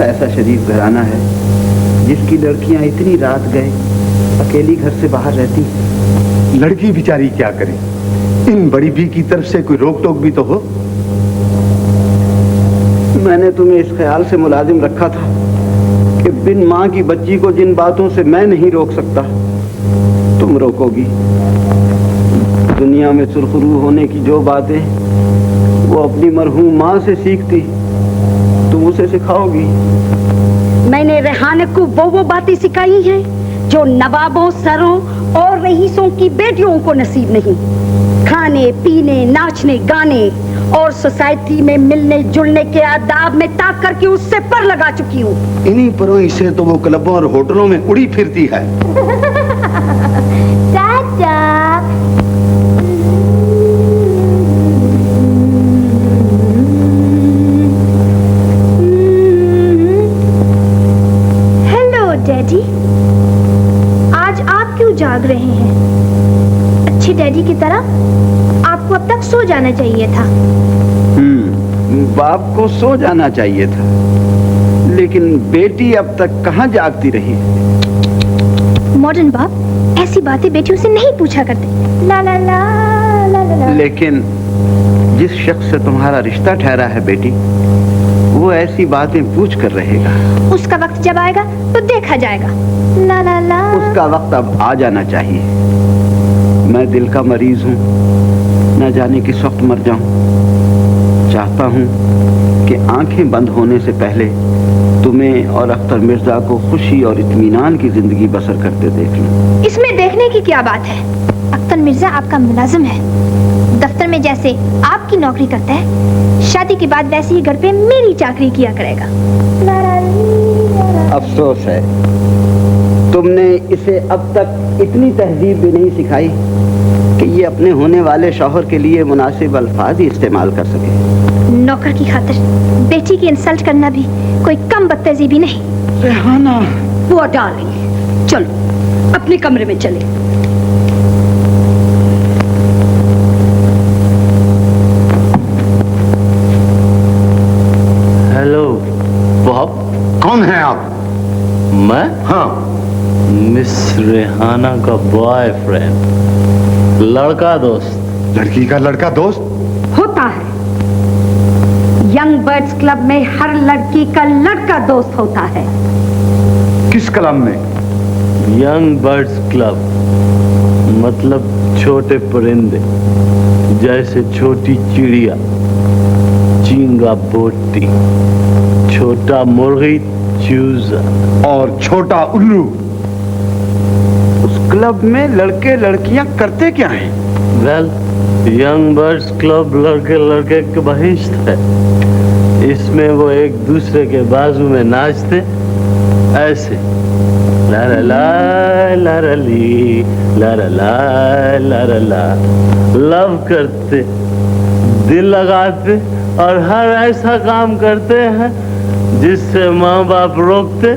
सा ऐसा शरीफ घराना है जिसकी लड़कियां इतनी रात गए अकेली घर से बाहर रहती? लड़की बेचारी क्या करे? इन बड़ी बी की तरफ से कोई रोक टोक भी तो हो। मैंने तुम्हें इस ख्याल से मुलाजिम रखा था कि बिन माँ की बच्ची को जिन बातों से मैं नहीं रोक सकता तुम रोकोगी। दुनिया में सुरखरू होने की जो बातें वो अपनी मरहूम माँ से सीखती तुम उसे सिखाओगी। मैंने रेहाने को वो बातें सिखाई हैं जो नवाबों, सरों और रईसों की बेटियों को नसीब नहीं। खाने पीने, नाचने गाने और सोसाइटी में मिलने जुलने के आदाब में ताक करके उससे पर लगा चुकी हूँ। इन्हीं परों से तो वो क्लबों और होटलों में उड़ी फिरती है। चाचा हेलो डैडी, आज आप क्यों जाग रहे हैं? अच्छे डैडी की तरह आपको अब तक सो जाना चाहिए था। बाप को सो जाना चाहिए था, लेकिन बेटी अब तक कहाँ जागती रही? मॉडर्न बाप ऐसी बातें बेटियों से नहीं पूछा करते। ला ला ला ला ला ला। लेकिन जिस शख्स से तुम्हारा रिश्ता ठहरा है बेटी, वो ऐसी बातें पूछ कर रहेगा। उसका वक्त जब आएगा तो देखा जाएगा। ला ला ला। उसका वक्त अब आ जाना चाहिए। मैं दिल का मरीज हूँ, न जाने किस वक्त मर जाऊं। चाहता हूँ कि आंखें बंद होने से पहले तुम्हें और अख्तर मिर्जा को खुशी और इत्मीनान की जिंदगी बसर करते देख लूं। इसमें देखने की क्या बात है? अख्तर मिर्जा आपका मुलाजिम है, दफ्तर में जैसे आपकी नौकरी करता है, शादी के बाद वैसे ही घर पे मेरी चाकरी किया करेगा। अफसोस है तुमने इसे अब तक इतनी तहजीब भी नहीं सिखाई कि ये अपने होने वाले शौहर के लिए मुनासिब अल्फाज ही इस्तेमाल कर सके। नौकर की खातिर बेटी की इंसल्ट करना भी कोई कम बदतमीजी नहीं। रेहाना, वो डार्लिंग, चलो अपने कमरे में चले। Hello Bob. कौन है आप? मैं? हाँ। मिस रेहाना का बॉयफ्रेंड, लड़का दोस्त। लड़की का लड़का दोस्त होता है। यंग बर्ड्स क्लब में हर लड़की का लड़का दोस्त होता है। किस क्लब में? यंग बर्ड्स क्लब मतलब छोटे परिंदे, जैसे छोटी चिड़िया, चिंगा बोटी, छोटा मुर्गी चूजा और छोटा उल्लू। उस क्लब में लड़के लड़कियां करते क्या हैं? वेल, यंग बर्ड्स क्लब लड़के लड़के के बहिश्त है। इसमें वो एक दूसरे के बाजू में नाचते ऐसे, ला ला ला ला ला ली, ला ला ला ला ला ला, लव करते, दिल लगाते और हर ऐसा काम करते हैं जिससे माँ बाप रोकते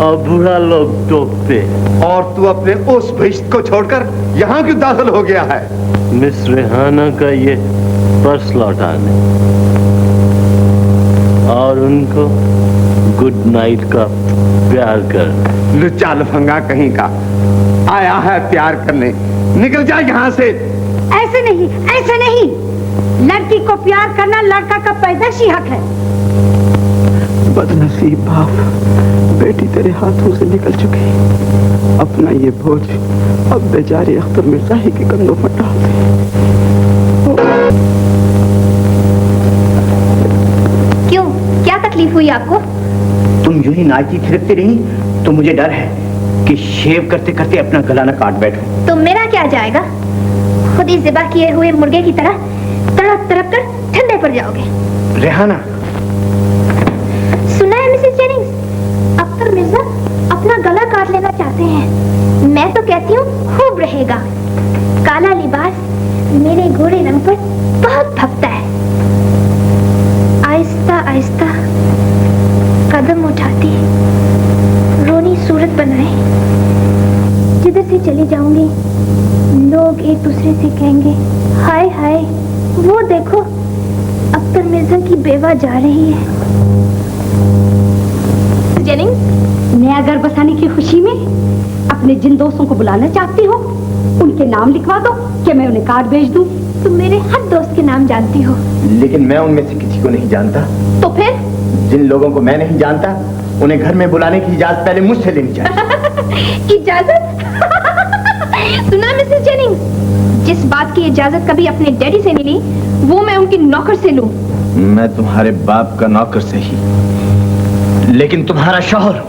और बुरा लोग टोकते। और तू अपने उस बहिश्त को छोड़कर यहाँ क्यों दाखिल हो गया है? मिस रेहाना का ये पर्स लौटाने और उनको गुड नाइट का प्यार कर। लुच्चा लफंगा कहीं का आया है प्यार करने। निकल जा यहाँ से। ऐसे नहीं, ऐसे नहीं। लड़की को प्यार करना लड़का का पैदाशी हक है। बदनसीब बाप, बेटी तेरे हाथों से निकल चुकी। अपना ये बोझ अब बेचारे अख्तर मिर्जा ही के कंधों पर डाल दे। क्यों, क्या तकलीफ हुई आपको? तुम यूं ही नाचती थिरकती रही तो मुझे डर है कि शेव करते करते अपना गला न काट बैठो। तो मेरा क्या जाएगा? खुद ही ज़िबा किए हुए मुर्गे की तरह तड़प तड़प कर ठंडे पड़ जाओगे। रेहाना, सुना है मिसेस जेनिंग्स, अख्तर मिर्जा अपना गला काट लेना चाहते हैं। मैं तो कहती हूँ खूब रहेगा। काला लिबास मेरे गोरे रंग पर बहुत भपता है। आहिस्ता आहिस्ता कदम उठाती, रोनी सूरत बनाए। जिधर से चली जाऊंगी लोग एक दूसरे से कहेंगे, हाय हाय वो देखो अख्तर मिर्जा की बेवा जा रही है। अपने जिन दोस्तों को बुलाना चाहती हो उनके नाम लिखवा दो कि मैं उन्हें कार्ड भेज दूं। तुम मेरे हर दोस्त के नाम जानती हो। लेकिन मैं उनमें से किसी को नहीं जानता। तो फिर? जिन लोगों को मैं नहीं जानता उन्हें घर में बुलाने की इजाजत पहले मुझसे लेनी चाहिए। इजाजत? सुना मिसेस जेनिंग्स, जिस बात की इजाजत कभी अपने डैडी से नहीं ली, वो मैं उनकी नौकर से लूं। मैं तुम्हारे बाप का नौकर से ही, लेकिन तुम्हारा शौहर।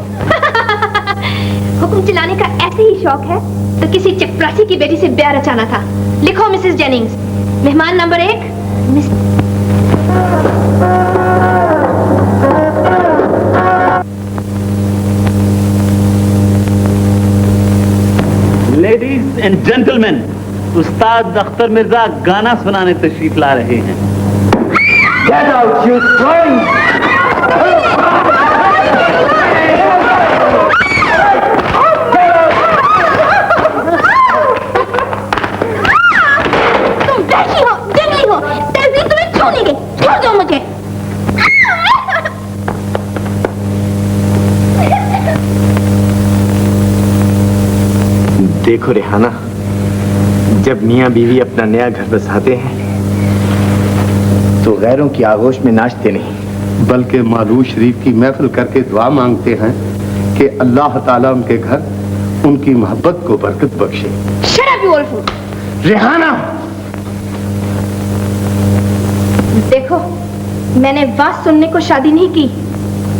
हुक्म चलाने का ऐसे ही शौक है तो किसी चपरासी की बेटी से ब्याह रचाना था। लिखो मिसेस जेनिंग्स, मेहमान नंबर 1 लेडीज एंड जेंटलमैन, उस्ताद अख्तर मिर्जा गाना सुनाने तशरीफ ला रहे हैं। Get out, you swine! तुम बैठी हो, जंगली हो, तहजीब तुम्हें छू नहीं गई। छोड़ दो मुझे। देखो रेहाना, जब मियाँ बीवी अपना नया घर बसाते हैं तो गैरों की आगोश में नाचते नहीं, बल्कि मालूम शरीफ की महफिल करके दुआ मांगते हैं कि अल्लाह ताला उनके घर उनकी मोहब्बत को बरकत बख्शे। Shut up, you old fool! Rehana, देखो, मैंने बात सुनने को शादी नहीं की।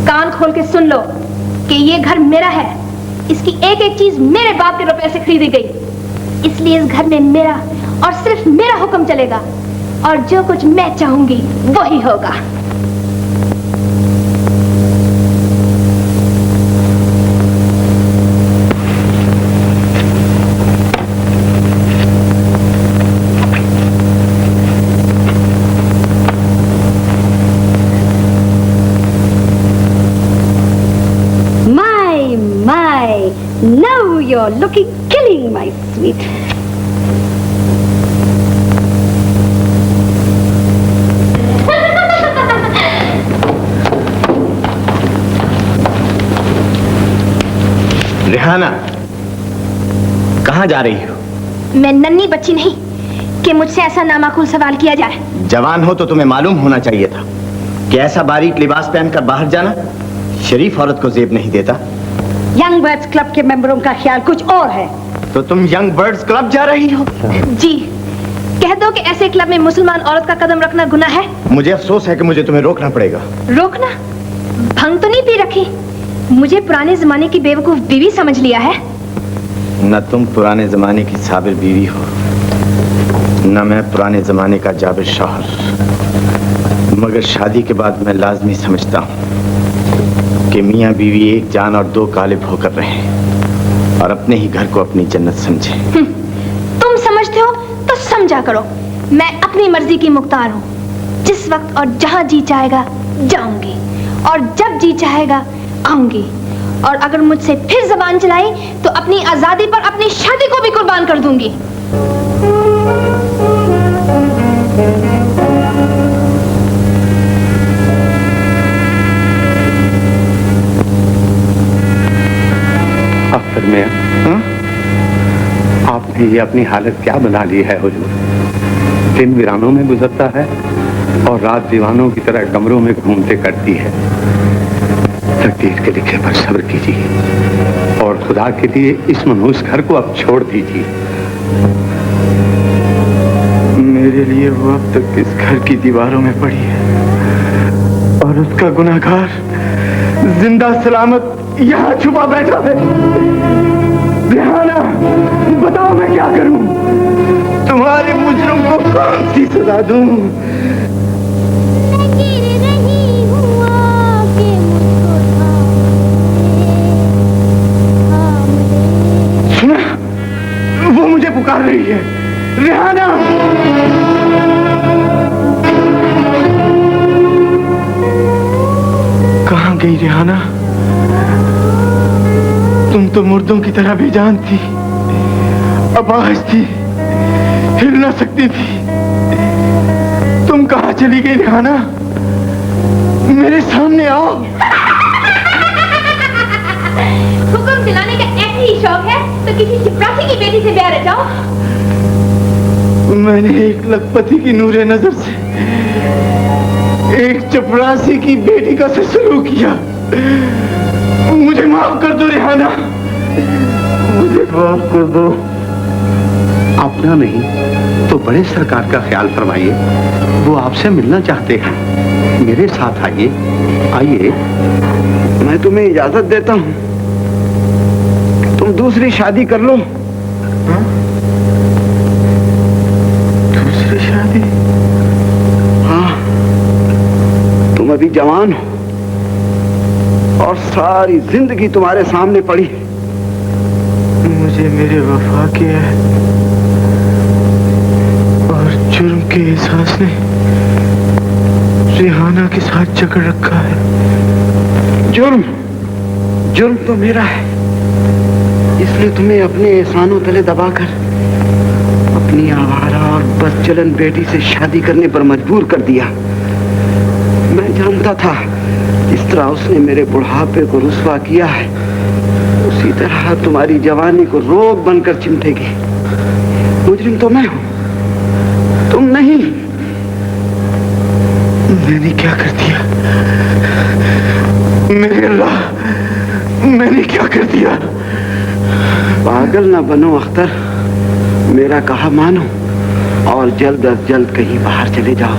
कान खोल के सुन लो कि ये घर मेरा है। इसकी एक एक चीज मेरे बाप के रुपए से खरीदी गई। इसलिए इस घर में मेरा और सिर्फ मेरा हुक्म चलेगा और जो कुछ मैं चाहूंगी वही होगा। Now you're looking killing, my sweet. Rehana, कहाँ जा रही हो? मैं नन्ही बच्ची नहीं कि मुझसे ऐसा नामाकूल सवाल किया जाए। जवान हो तो तुम्हें मालूम होना चाहिए था कि ऐसा बारीक लिबास पहनकर बाहर जाना शरीफ औरत को जेब नहीं देता। यंग बर्ड्स क्लब के मेंबरों का ख्याल कुछ और है। तो तुम यंग बर्ड्स क्लब जा रही हो? जी, कह दो कि ऐसे क्लब में मुसलमान औरत का कदम रखना गुनाह है। मुझे अफसोस है कि मुझे तुम्हें रोकना पड़ेगा। रोकना? भंग तो नहीं पी रखी? मुझे पुराने जमाने की बेवकूफ बीवी समझ लिया है? न तुम पुराने जमाने की साबिर बीवी हो, न मैं पुराने जमाने का जाबिर शौहर। मगर शादी के बाद मैं लाजमी समझता हूँ कि मियाँ बीवी एक जान और दो कालिब होकर रहें और अपने ही घर को अपनी जन्नत समझें। तुम समझते हो तो समझा करो। मैं अपनी मर्जी की मुख्तार हूँ। जिस वक्त और जहाँ जी चाहेगा जाऊंगी और जब जी चाहेगा आऊंगी। और अगर मुझसे फिर जबान चलाई तो अपनी आजादी पर अपनी शादी को भी कुर्बान कर दूंगी। आखिर में आपने ये अपनी हालत क्या बना ली है हुजूर? दिन वीरानों में गुजरता है और रात दीवानों की तरह कमरों में घूमते करती है। तकदीर के लिखे पर सब्र कीजिए और खुदा के लिए इस मनहूस घर को अब छोड़ दीजिए। मेरे लिए वो अब तक इस घर की दीवारों में पड़ी है और उसका गुनाहगार जिंदा सलामत यहाँ छुपा बैठा है। रेहाना, बताओ मैं क्या करूं? तुम्हारे मुजरिम को कौन सी सजा दूं? सुना, वो मुझे पुकार रही है। रेहाना, कहाँ गई रेहाना? तुम तो मुर्दों की तरह बेजान थी, अपाहिज थी, हिल ना सकती थी। तुम कहाँ चली गई रेहाना? मेरे सामने आओ। हुक्म चलाने का ऐसे ही शौक है तो किसी चपरासी की बेटी से ब्याह रचाओ। मैंने एक लखपति की नूरे नजर से एक चपरासी की बेटी का सलूक किया। मुझे माफ कर दो रेहाना, मुझे माफ कर दो। अपना नहीं तो बड़े सरकार का ख्याल फरमाइए, वो आपसे मिलना चाहते हैं। मेरे साथ आइए, आइए। मैं तुम्हें इजाजत देता हूं, तुम दूसरी शादी कर लो। दूसरी शादी? हाँ, तुम अभी जवान हो और सारी जिंदगी तुम्हारे सामने पड़ी। मुझे मेरे वफा के और जुर्म के एहसास ने रेहाना के साथ जकड़ रखा है। जुर्म तो मेरा है, इसलिए तुम्हें अपने एहसानों तले दबाकर अपनी आवारा और बदचलन बेटी से शादी करने पर मजबूर कर दिया। मैं जानता था जिस तरह उसने मेरे बुढ़ापे को रुस्वा किया है, उसी तरह तुम्हारी जवानी को रोग बनकर चिमटेगी। मुजरिम तो मैं हूं, तुम नहीं। मैंने क्या कर दिया? मेरे अल्लाह, मैंने क्या कर दिया? पागल ना बनो अख्तर, मेरा कहा मानो और जल्द अज जल्द कहीं बाहर चले जाओ।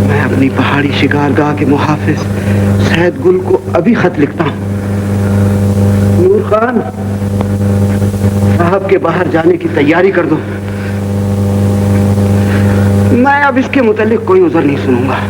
मैं अपनी पहाड़ी शिकारगाह के मुहाफिज सैयद गुल को अभी खत लिखता हूँ। नूर खान साहब के बाहर जाने की तैयारी कर दो। मैं अब इसके मुतालिक कोई उज़र नहीं सुनूंगा।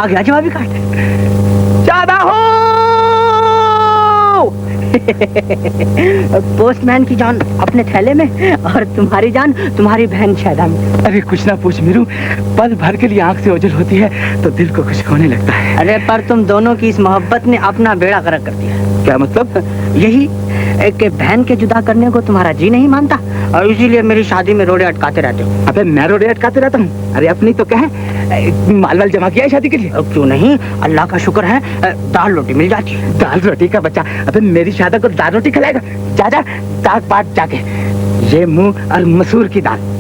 गया जवाबी काट ज्यादा हो। पोस्टमैन की जान अपने थैले में और तुम्हारी जान तुम्हारी बहन शायदा में। अरे कुछ ना पूछ मीरू, पल भर के लिए आंख से ओझल होती है तो दिल को खुश होने लगता है। अरे पर तुम दोनों की इस मोहब्बत ने अपना बेड़ा गर्क कर दिया। क्या मतलब? यही कि बहन के जुदा करने को तुम्हारा जी नहीं मानता और इसीलिए मेरी शादी में रोड़े अटकाते रहते हो। अबे मैं रोड़े अटकाते रहता हूँ? अरे अपनी तो कहे माल वाल जमा किया है शादी के लिए? क्यों नहीं, अल्लाह का शुक्र है दाल रोटी मिल जाती है। दाल रोटी का बच्चा, अबे मेरी शादी को दाल रोटी खिलाएगा? जा जा दाग पाट जाके, ये मुंह और मसूर की दाल।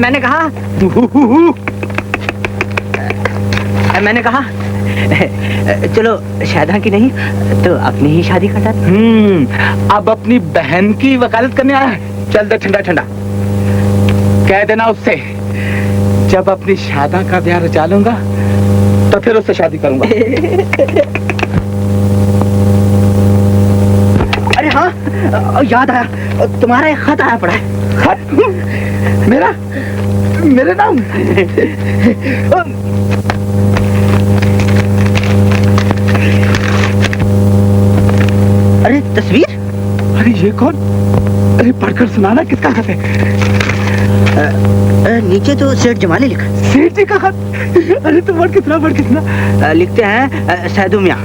मैंने कहा मैंने कहा चलो शायदा की नहीं तो अपनी ही शादी कटा। अब अपनी बहन की वकालत करने आया है। चल दे ठंडा ठंडा, कह देना उससे जब अपनी शादा का ब्याह रचा लूंगा तो फिर उससे शादी करूंगा। अरे हाँ, याद आया, तुम्हारा एक खत आया पड़ा है। खत? मेरा? मेरे नाम? अरे तस्वीर? अरे ये कौन? अरे पढ़कर सुनाना, किसका खत है? नीचे तो सेठ जमाली लिखा। सेठ जी का खत? अरे तुम बढ़ के सुना। लिखते हैं सैदू मियाँ।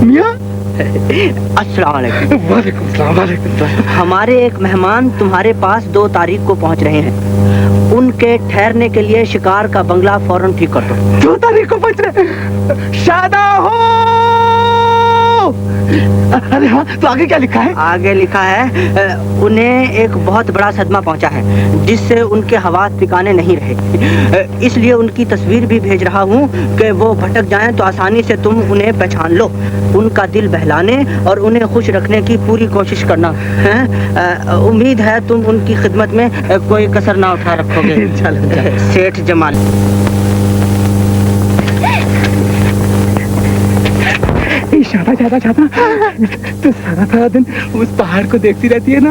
मियाँ? अस्सलाम वालेकुम। वालेकुम सलाम। वालेकुम सलाम। हमारे एक मेहमान तुम्हारे पास 2 तारीख को पहुंच रहे हैं। उनके ठहरने के लिए शिकार का बंगला फौरन ठीक कर दो। 2 तारीख को पहुंच रहे? शादा हो। अरे हाँ, तो आगे क्या लिखा है? आगे लिखा है उन्हें एक बहुत बड़ा सदमा पहुंचा है जिससे उनके हवास ठिकाने नहीं रहे, इसलिए उनकी तस्वीर भी भेज रहा हूँ कि वो भटक जाएं तो आसानी से तुम उन्हें पहचान लो। उनका दिल बहलाने और उन्हें खुश रखने की पूरी कोशिश करना है। उम्मीद है तुम उनकी खिदमत में कोई कसर ना उठा रखोगे। सेठ जमाल। शादा तो सारा दिन उस पहाड़ को देखती रहती है ना,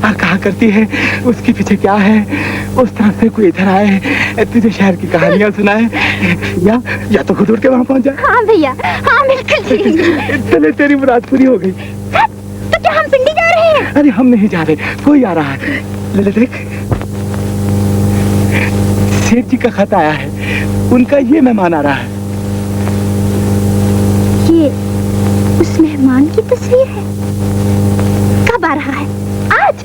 और कहा करती है उसके पीछे क्या है, उस तरफ से कोई इधर आए तुझे शहर की कहानियां सुनाए, या तो खुद उड़ के वहाँ पहुँच जाए। हाँ भैया, हाँ बिल्कुल। चले, तेरी मुराद पूरी हो गई। तो क्या हम पिंडी जा रहे हैं? अरे हम नहीं जा रहे, कोई आ रहा है। ले देख, सेठ जी का खत आया है, उनका ये मेहमान आ रहा है। ये उस मेहमान की तस्वीर है? कब आ रहा है? आज?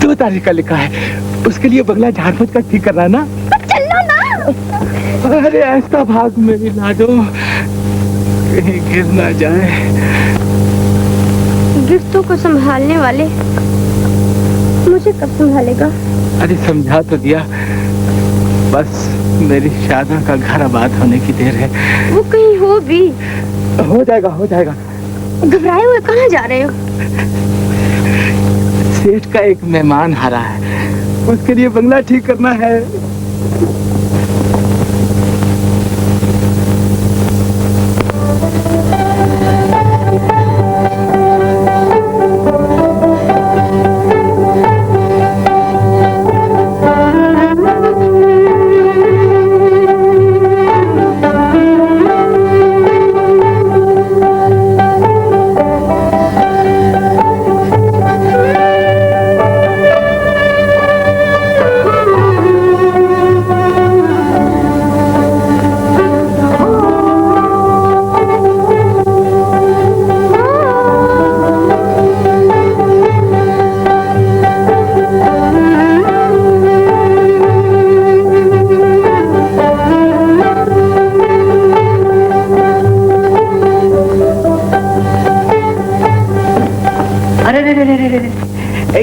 2 तारीख का लिखा है। उसके लिए बंगला झाड़ फूक कर ठीक करना है ना? तो चलो ना। अरे ऐसा भाग मेरी लाडो, कहीं गिर ना जाए। गिफ्टों को संभालने वाले मुझे कब संभालेगा? अरे समझा तो दिया, बस मेरी शादा का घर आबाद होने की देर है। वो कहीं हो भी? हो जाएगा, हो जाएगा। घबराए हुए कहाँ जा रहे हो? सेठ का एक मेहमान आ रहा है, उसके लिए बंगला ठीक करना है।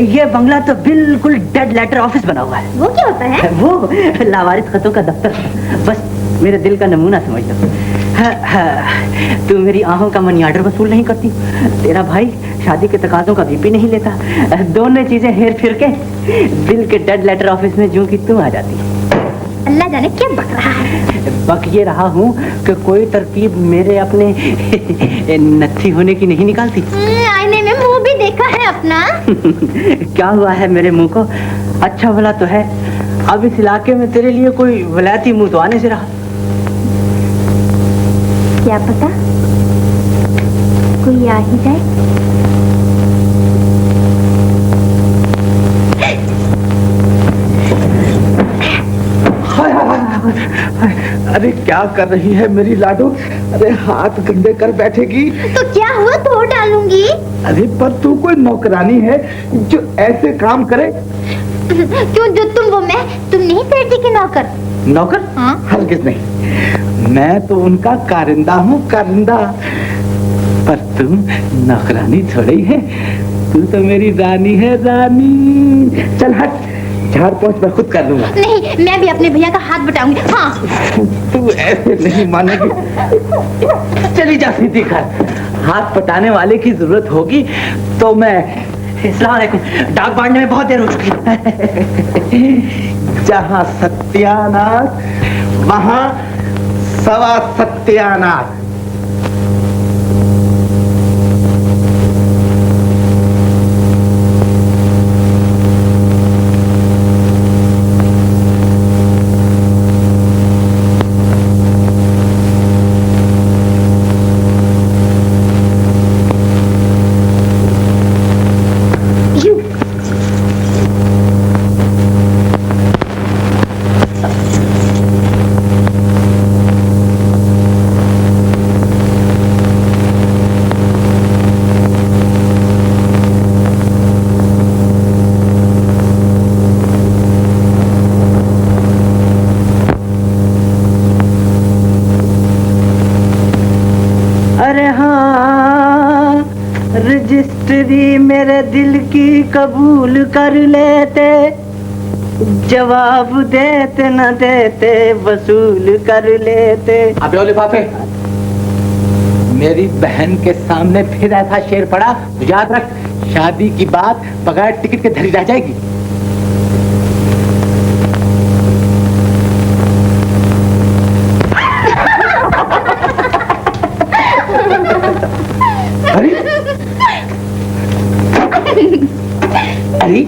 ये बंगला तो बिल्कुल डेड लेटर ऑफिस बना हुआ है। वो क्या होता है? वो लावारिस खतों का दफ्तर। बस मेरे दिल का नमूना समझ लो। तू मेरी आहों का मनी ऑर्डर वसूल नहीं करती, तेरा भाई शादी के तकाजों का बीपी नहीं लेता, दोनों चीजें हेर फिर के दिल के डेड लेटर ऑफिस में जूं की तू आ जाती। अल्लाह जाने क्या बक रहा है। बक ये रहा हूँ कि कोई तरकीब मेरे अपने नत्थी होने की नहीं निकालती। आईने में मुंह भी देखा है अपना। क्या हुआ है मेरे मुंह को? अच्छा भला तो है। अब इस इलाके में तेरे लिए कोई वलायती मुंह तो आने से रहा। क्या पता कोई आ ही जाए। अरे क्या कर रही है मेरी लाडो? अरे हाथ गंदे कर बैठेगी तो क्या हुआ, धो डालूंगी। अरे पर तू कोई नौकरानी है जो ऐसे काम करे? क्यों, जो तुम वो मैं, तुम नहीं सेठ जी के नौकर? नौकर? हाँ? हरगिज नहीं, मैं तो उनका कारिंदा हूँ, कारिंदा। पर तुम नौकरानी थोड़ी है, तू तो मेरी रानी है, रानी। चल हट, झाड़ पोंछ मैं खुद कर लूंगा। नहीं, मैं भी अपने भैया का हाथ बटाऊंगी। हाँ। तू ऐसे नहीं मानेगी। चली जा सीधी घर। हाथ पटाने वाले की जरूरत होगी तो मैं। अस्सलाम वालेकुम। डाक बांटने में बहुत देर हो चुकी है। जहाँ सत्यानाश वहाँ सवा सत्यानाश। रजिस्ट्री मेरे दिल की कबूल कर लेते, जवाब देते न देते वसूल कर लेते। अबे ओ लिफाफे, मेरी बहन के सामने फिर ऐसा शेर पड़ा तो याद रख, शादी की बात बगैर टिकट के धरी रह जाएगी। अरे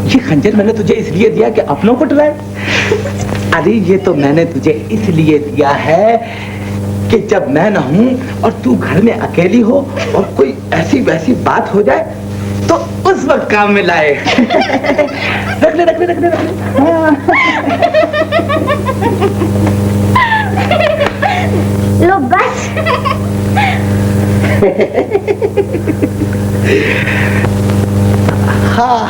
ये खंजर मैंने तुझे इसलिए दिया कि अपनों को डराए। अरे ये तो मैंने तुझे इसलिए दिया है कि जब मैं न हूं और तू घर में अकेली हो और कोई ऐसी वैसी बात हो जाए तो उस वक्त काम में लाए। रख ले रख ले रख ले रख ले। लो बस। हाँ।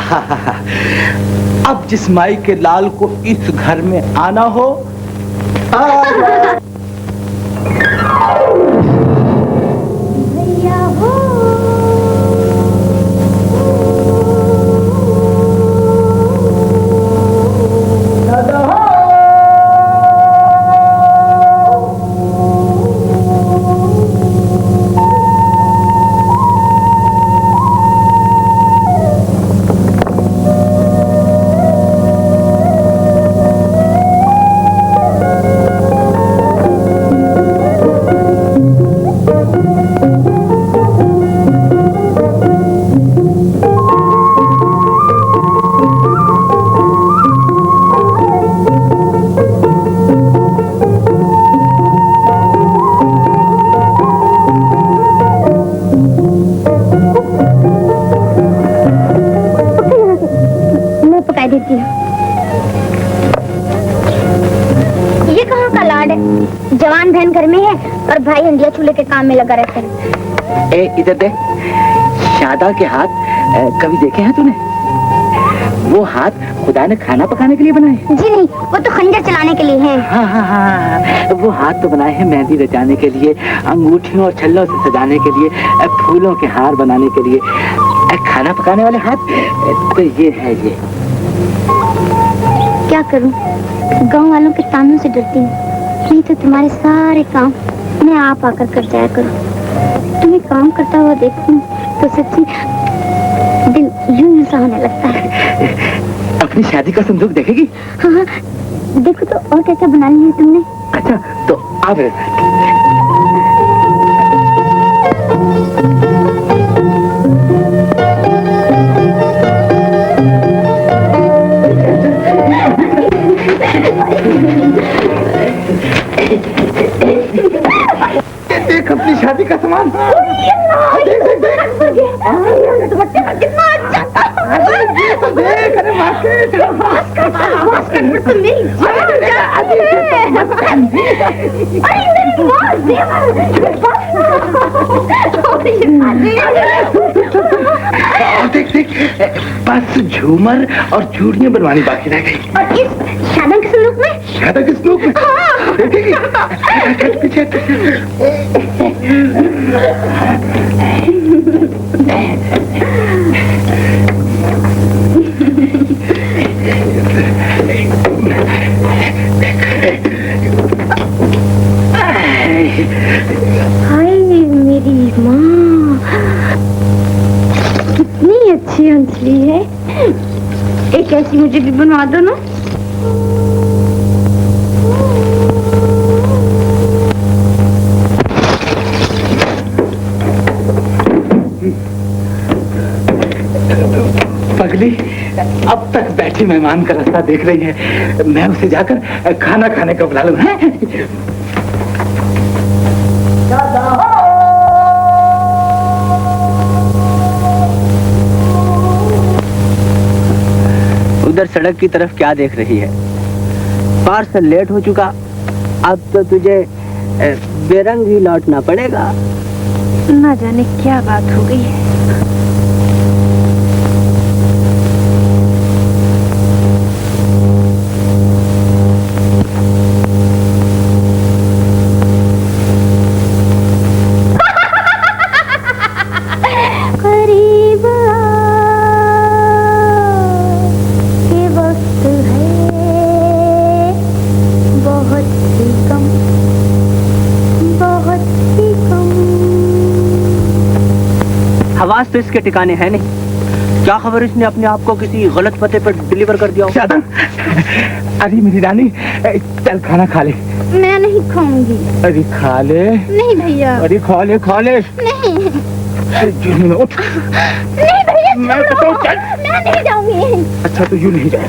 अब जिस माई के लाल को इस घर में आना हो भैया हो। ये कहाँ का लाड है? जवान बहन घर में है और भाई हंडिया चूल्हे के काम में लगा रहता है। ए इधर दे। शादा के हाथ कभी देखे हैं तूने? वो हाथ खुदा ने खाना पकाने के लिए बनाए? जी नहीं, वो तो खंजर चलाने के लिए है। हाँ। वो हाथ तो बनाए हैं मेहंदी रचाने के लिए, अंगूठियों और छल्लों से सजाने के लिए, फूलों के हार बनाने के लिए। खाना पकाने वाले हाथ तो ये है। ये क्या करूं, गांव वालों के तानों से डरती हूँ, नहीं तो तुम्हारे सारे काम मैं आप आकर कर जाया करूं। तुम्हें काम करता हुआ देखती हूँ तो सच्ची दिल यूं सा होने लगता है। अपनी शादी का संदूक देखेगी? हाँ, देखो तो और क्या क्या बना लिया है तुमने। अच्छा तो अब देख अपनी शादी का सामान। देख बस झूमर और चूड़ियां बनवानी बाकी रह गई। और इस शादा के संदूक में? शादा के संदूक में देखेगी? पीछे हाय मेरी माँ, कितनी अच्छी हंसली है। एक ऐसी मुझे भी बनवा दो ना। पगली अब तक बैठी मेहमान का रास्ता देख रही है, मैं उसे जाकर खाना खाने का बुला लूं। उधर सड़क की तरफ क्या देख रही है? पार्सल लेट हो चुका, अब तो तुझे बेरंग ही लौटना पड़ेगा। ना जाने क्या बात हो गई है। हवास तो इसके ठिकाने है नहीं। क्या खबर इसने अपने आप को किसी गलत पते पर डिलीवर कर दिया हो? अरे मेरी रानी, चल खाना खा ले। मैं नहीं खाऊंगी। अरे खा ले। नहीं भैया। अरे खा ले खा ले। नहीं उठ। नहीं भैया, मैं तो चल। मैं नहीं जाऊंगी। अच्छा तो यूं नहीं जाए।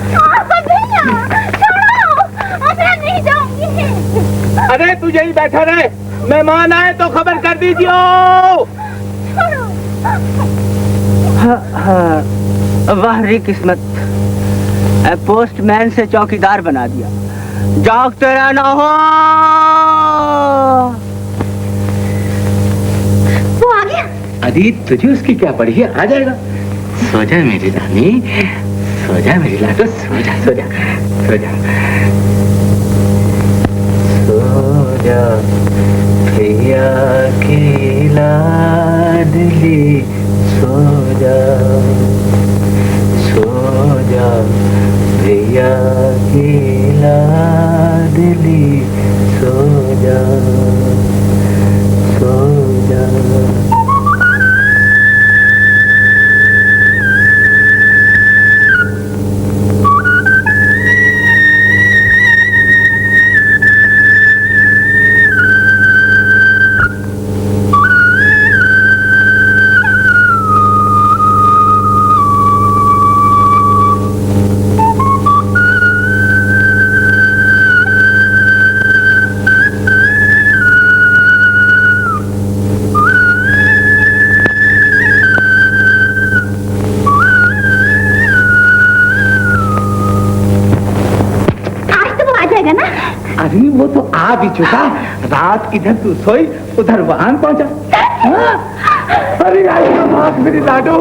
भैया छोड़ो, मैं नहीं जाऊंगी। अरे तू यहीं बैठा रहे, मेहमान आए तो खबर कर दीजिए। वाह री किस्मत, पोस्टमैन से चौकीदार बना दिया। जागते रहना हो। वो आ गया। अरे तुझे उसकी क्या पड़ी है, आ जाएगा। सो जा मेरी रानी, सो जा मेरी लाडो, सो जा सो जा सो जा सो जा भैया की लाडली, सो जा भैया की लाडली, सो जा सो जा। अरे वो तो आ भी चुका। रात इधर तू सोई, उधर वहां पहुंचा। हाँ? अरे आई बात मेरी लाडो।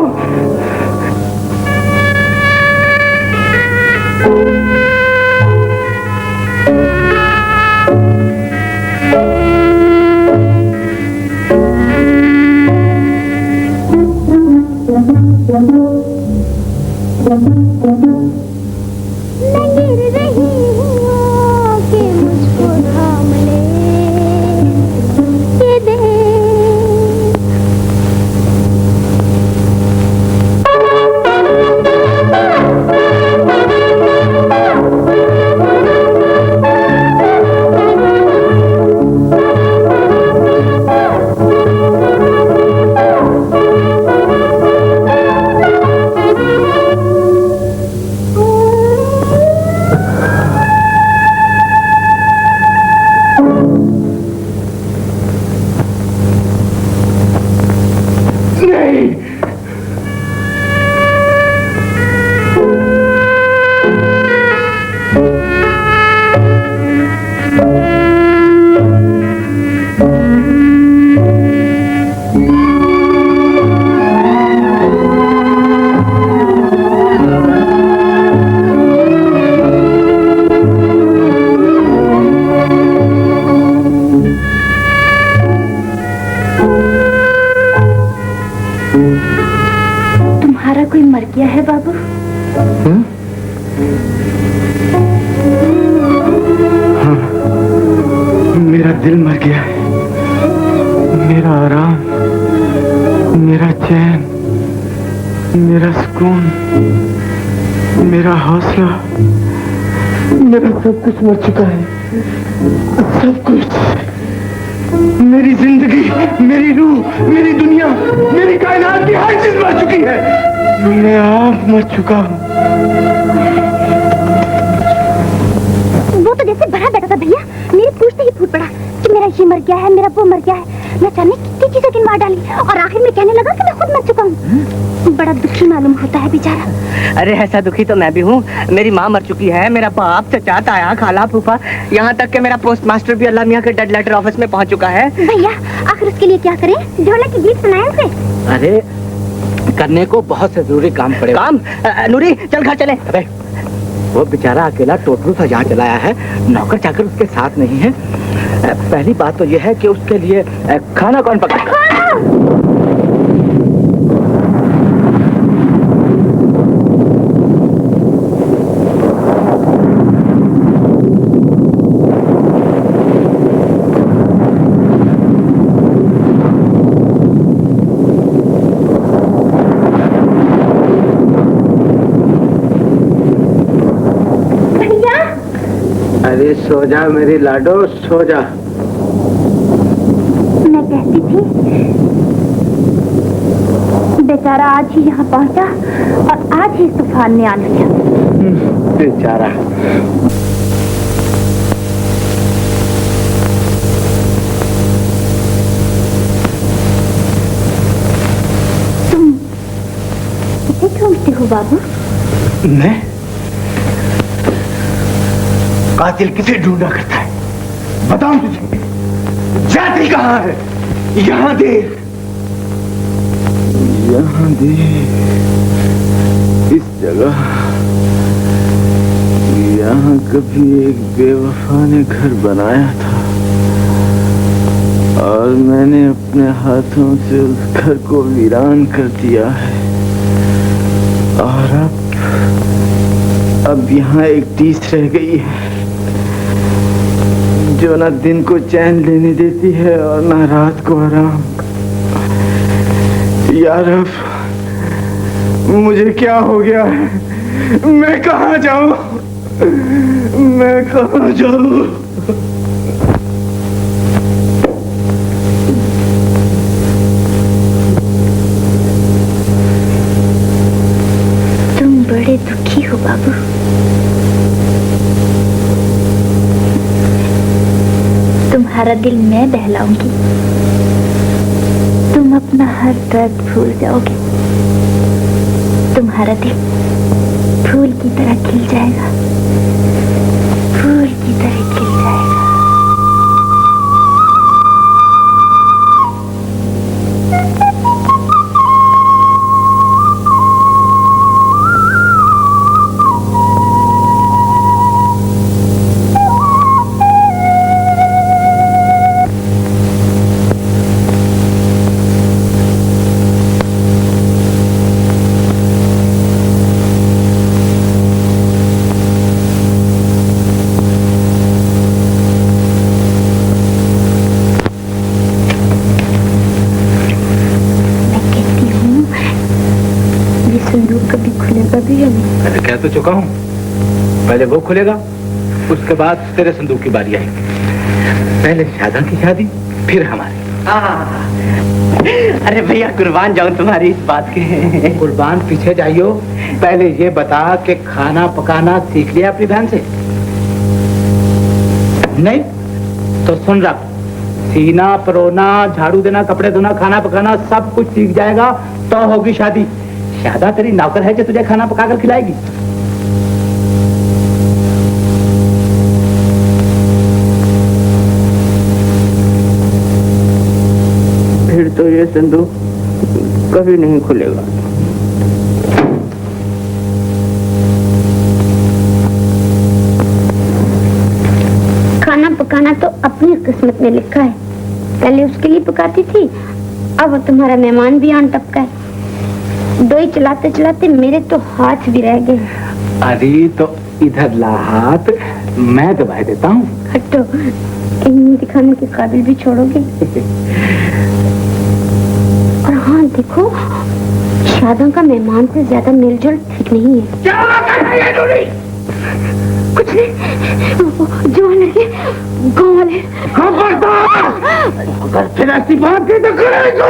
मेरा दिल मर गया है, मेरा आराम, मेरा चैन, मेरा सुकून, मेरा हौसला, मेरा सब कुछ मर चुका है। सब कुछ, मेरी जिंदगी, मेरी रूह, मेरी दुनिया, मेरी कायनात की हर चीज मर चुकी है। मैं आप मर चुका हूँ। वो तो जैसे भरा बैठा था भैया, मेरे पूछते ही फूट पड़ा कि मेरा ये मर गया है, मेरा वो मर गया है। मैं जाने कितनी चीजें गिन मार डाली और आखिर में कहने लगा कि मैं खुद मर चुका हूँ। बड़ा दुखी मालूम होता है बेचारा। अरे ऐसा दुखी तो मैं भी हूँ। मेरी माँ मर चुकी है, मेरा बाप, चचा, ताया, खाला, फूफा, यहाँ तक कि मेरा पोस्ट मास्टर भी अल्लाह मियाँ के डेड लेटर ऑफिस में पहुँच चुका है। भैया आखिर उसके लिए क्या करें? ढोलक की गीत सुनाए उसे। अरे करने को बहुत से जरूरी काम पड़े। काम? नूरी चल घर चले। अरे वो बेचारा अकेला टोटरू सा यहाँ चलाया है, नौकर चाकर उसके साथ नहीं है। पहली बात तो यह है कि उसके लिए खाना कौन पकाएगा? अरे सो जा मेरी लाडो, सो जा। मैं कहती थी बेचारा आज ही यहाँ पहुँचा और आज ही इस तूफान ने आन लिया। बेचारा। तुम इसे ढूंढते हो बाबू? मैं? कातिल किसे ढूंढा करता है? बताऊं तुझे, जाति कहाँ है? यहाँ देख, यहाँ देख, इस जगह, यहाँ कभी एक बेवफा ने घर बनाया था और मैंने अपने हाथों से उस घर को वीरान कर दिया है। और अब यहाँ एक टीस रह गई है जो ना दिन को चैन लेने देती है और ना रात को आराम। यार अब मुझे क्या हो गया है? मैं कहाँ जाऊं? मैं कहाँ जाऊं? तुम बड़े दुखी हो बाबू। तुम्हारा दिल मैं बहलाऊंगी, तुम अपना हर दर्द भूल जाओगे। तुम्हारा दिल फूल की तरह खिल जाएगा, फूल की तरह खिल जाएगा। अरे कह तो चुका हूँ, पहले वो खुलेगा, उसके बाद तेरे संदूक की बारी आएगी। पहले शादा की शादी, फिर हमारी। अरे भैया कुर्बान जाऊं तुम्हारी इस बात के। कुर्बान पीछे जाइयो, पहले ये बता कि खाना पकाना सीख लिया अपनी बहन से? नहीं तो सुन रख, सीना परोना, झाड़ू देना, कपड़े धोना, खाना पकाना सब कुछ सीख जाएगा तो होगी शादी। शादा तेरी नौकर है जो तुझे खाना पकाकर खिलाएगी। फिर तो ये संदूक कभी नहीं खुलेगा। खाना पकाना तो अपनी किस्मत में लिखा है। पहले उसके लिए पकाती थी, अब वो तुम्हारा मेहमान भी आन टपका है। दो ही चलाते चलाते मेरे तो हाथ भी रह गए। अरे तो इधर ला हाथ, मैं दबाए देता हूँ। हटो, इन्हें दिखाने के काबिल भी छोड़ोगे। और हाँ देखो, शादा का मेहमान से ज्यादा मेलजोल ठीक नहीं है। क्या है कुछ नहीं, जो लगे गाँव वाले। अगर फिर ऐसी बात की तो करेगा।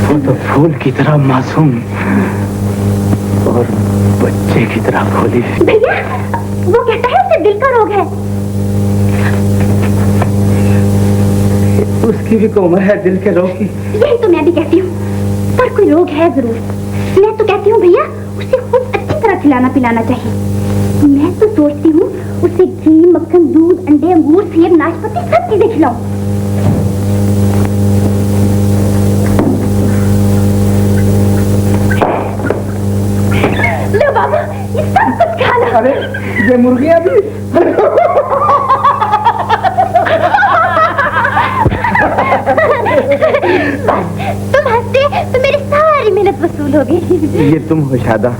वो तो फूल की तरह मासूम और बच्चे की तरह भोली। भैया, वो कहता है उसे दिल का रोग है। उसकी भी उम्र है दिल के रोग की। यही तो मैं भी कहती हूँ, पर कोई रोग है जरूर। मैं तो कहती हूँ भैया, उसे खुद अच्छी तरह खिलाना पिलाना चाहिए। मैं तो सोचती हूँ उसे घी, मक्खन, दूध, अंडे, अंगूर, सेब, नाशपाती सब चीजें खिलाऊं। लो बाबा, ये सब कुछ खा लो। अरे ये मुर्गियां भी। तुम हंसते तो मेरी सारी मेहनत वसूल हो गई। ये तुम हो शादा,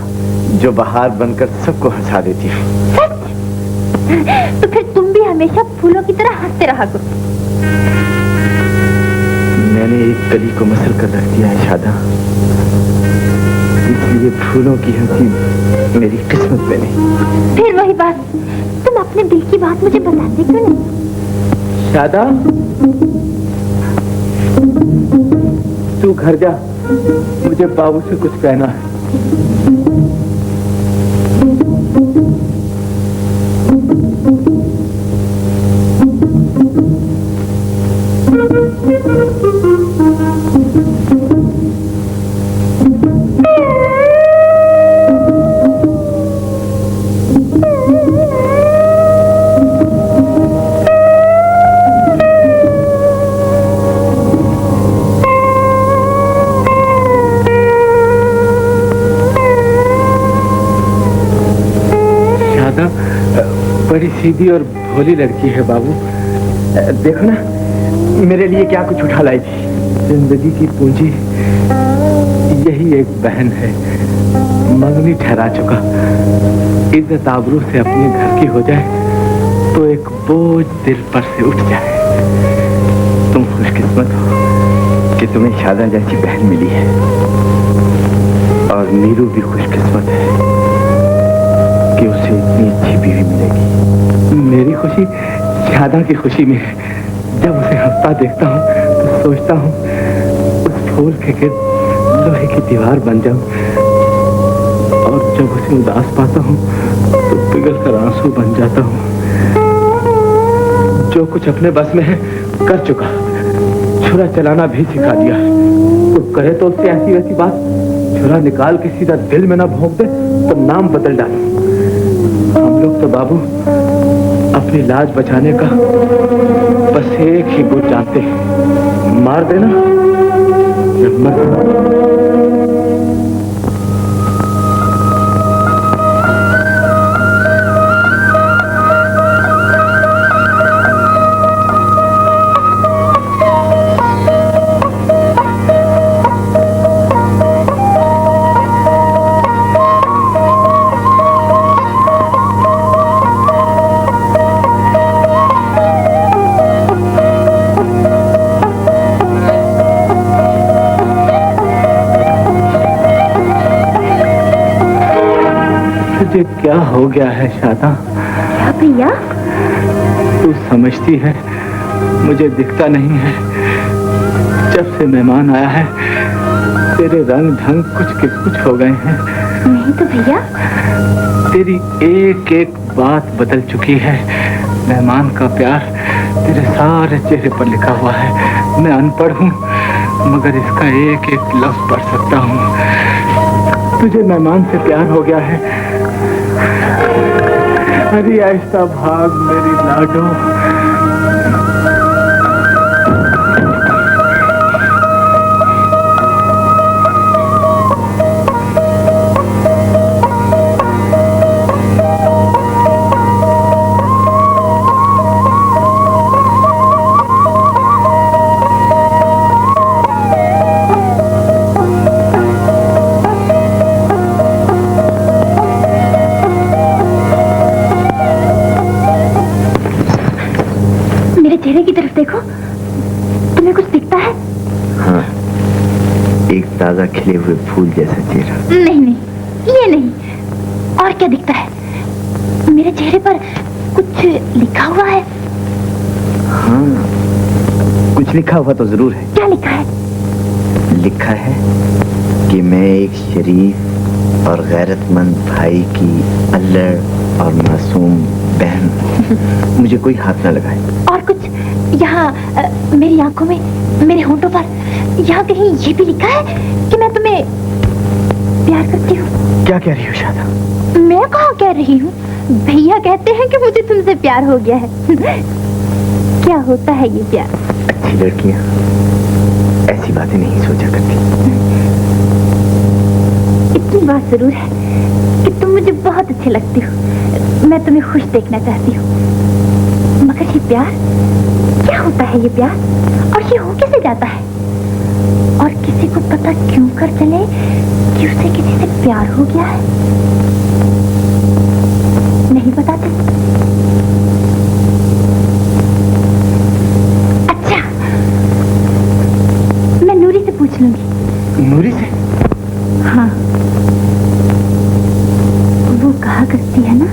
जो बहार बनकर सबको हंसा देती हो। सच? तो फिर तुम भी हमेशा फूलों की तरह हंसते रहा करो। मैंने एक कली को मसल कर रख दिया है शादा, इसलिए फूलों की हंसी मेरी किस्मत में नहीं। फिर वही बात, तुम अपने दिल की बात मुझे बताते क्यों नहीं? शादा, तू घर जा, मुझे बाबू से कुछ कहना है। बड़ी सीधी और भोली लड़की है बाबू। देखो ना, मेरे लिए क्या कुछ उठा लाई थी। जिंदगी की पूंजी यही एक बहन है, मंगनी ठहरा चुका। इज्जत आबरू से अपने घर की हो जाए तो एक बोझ दिल पर से उठ जाए। तुम खुशकिस्मत हो कि तुम्हें शादा जैसी बहन मिली है, और नीरू भी खुशकिस्मत है कि उसे इतनी अच्छी बीवी मिलेगी। मेरी खुशी शादा की खुशी में है। जब उसे हंसता देखता हूँ तो सोचता हूँ उस फूल के गिर्द लोहे की दीवार बन जाऊं, और जब उसे उदास पाता हूँ तो पिघल कर आंसू बन जाता हूँ। जो कुछ अपने बस में है कर चुका, छुरा चलाना भी सिखा दिया। तो करे तो उससे ऐसी वैसी बात, छुरा निकाल के सीधा दिल में ना भोंक दे तो नाम बदल डाले। हम लोग तो बाबू अपनी लाज बचाने का बस एक ही गुण जानते हैं, मार देना या मर देना। तुझे क्या हो गया है शादा? क्या भैया? तू समझती है मुझे दिखता नहीं है। जब से मेहमान आया है तेरे रंग ढंग कुछ के कुछ हो गए हैं। नहीं तो भैया, तेरी एक एक बात बदल चुकी है। मेहमान का प्यार तेरे सारे चेहरे पर लिखा हुआ है। मैं अनपढ़ हूँ मगर इसका एक एक लफ्ज पढ़ सकता हूँ। तुझे मेहमान से प्यार हो गया है। अरे आहिस्ता भाग मेरी लाडो। देखो, तुम्हें कुछ दिखता है? हाँ, एक ताजा खिले हुए फूल जैसा चेहरा। नहीं नहीं, ये नहीं। और क्या दिखता है? मेरे चेहरे पर कुछ लिखा हुआ है। हाँ, कुछ लिखा हुआ तो जरूर है। क्या लिखा है? लिखा है कि मैं एक शरीफ और गैरतमंद भाई की अल्लड़ और मासूम बहन, मुझे कोई हाथ न लगाए। और कुछ यहाँ मेरी आंखों में, मेरे होंठों पर, यहाँ कहीं ये भी लिखा है कि मैं तुम्हें प्यार करती हूँ। क्या कह रही हो शादा? मैं कहाँ कह रही हूँ, भैया कहते हैं कि मुझे तुमसे प्यार हो गया है। क्या होता है ये प्यार? अच्छी लड़कियाँ ऐसी बातें नहीं सोचा करती। इतनी बात जरूर है कि तुम मुझे बहुत अच्छे लगती हो। मैं तुम्हें खुश देखना चाहती हूँ। मगर ये प्यार क्या होता है? ये प्यार, और ये हो कैसे जाता है? और किसी को पता क्यों कर चले कि उसे किसी से प्यार हो गया है? नहीं बताते। अच्छा, मैं नूरी से पूछ लूंगी। नूरी से? हाँ, वो कहा करती है ना,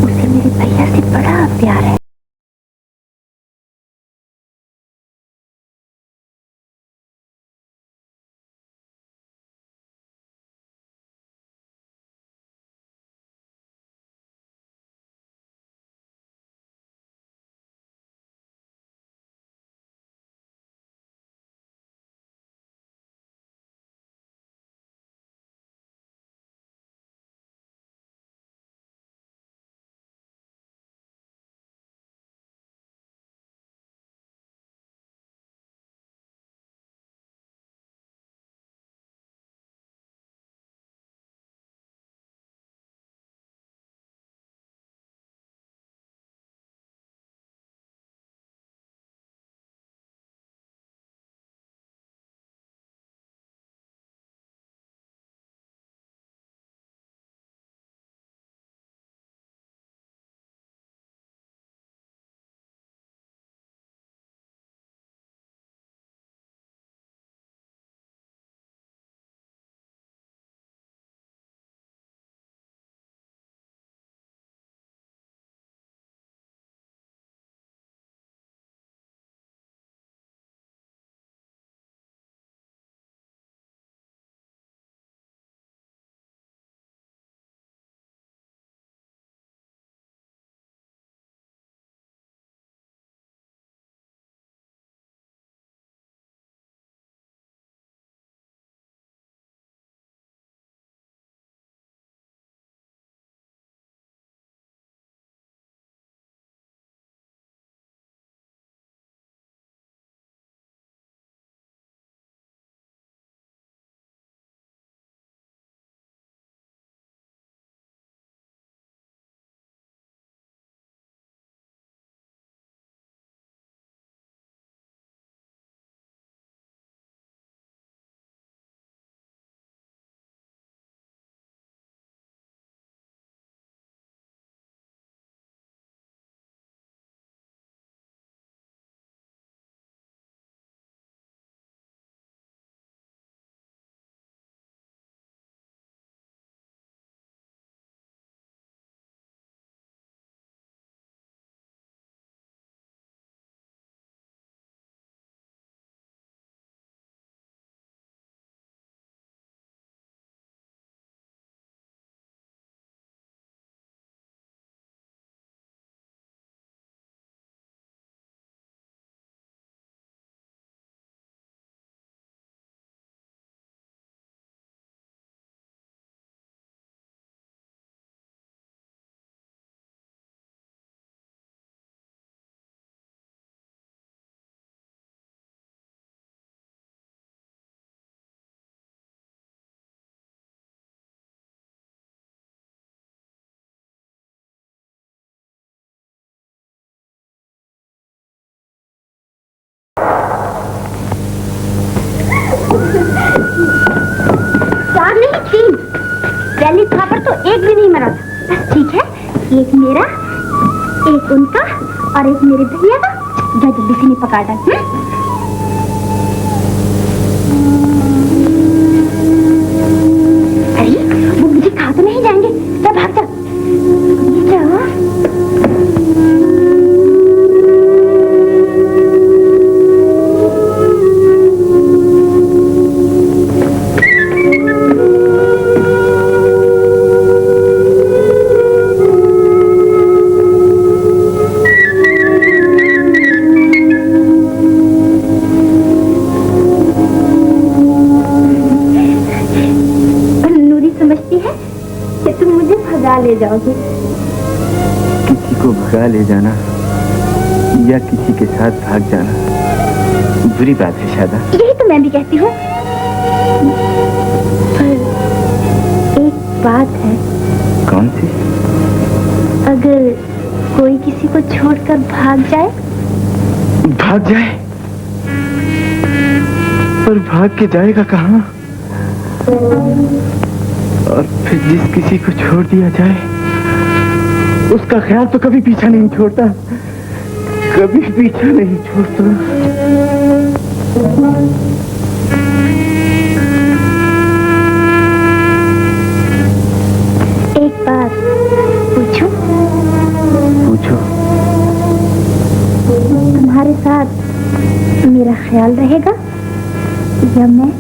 उसे मेरे भैया से बड़ा प्यार है। पहली थापर तो एक भी नहीं मरा था। बस ठीक है, एक मेरा, एक उनका और एक मेरे भैया का, जा जल्दी से नहीं पका डाल। अरे वो मुझे खा तो नहीं जाएंगे, जा भाग जा। ले जाओगे? किसी को भगा ले जाना या किसी के साथ भाग जाना बुरी बात है शादा। यही तो मैं भी कहती हूँ, पर एक बात है। कौन सी? अगर कोई किसी को छोड़कर भाग जाए? भाग जाए? पर भाग के जाएगा कहाँ? और फिर जिस किसी को छोड़ दिया जाए उसका ख्याल तो कभी पीछा नहीं छोड़ता, कभी पीछा नहीं छोड़ता। एक बात पूछूं? पूछो। तुम्हारे साथ मेरा ख्याल रहेगा या मैं?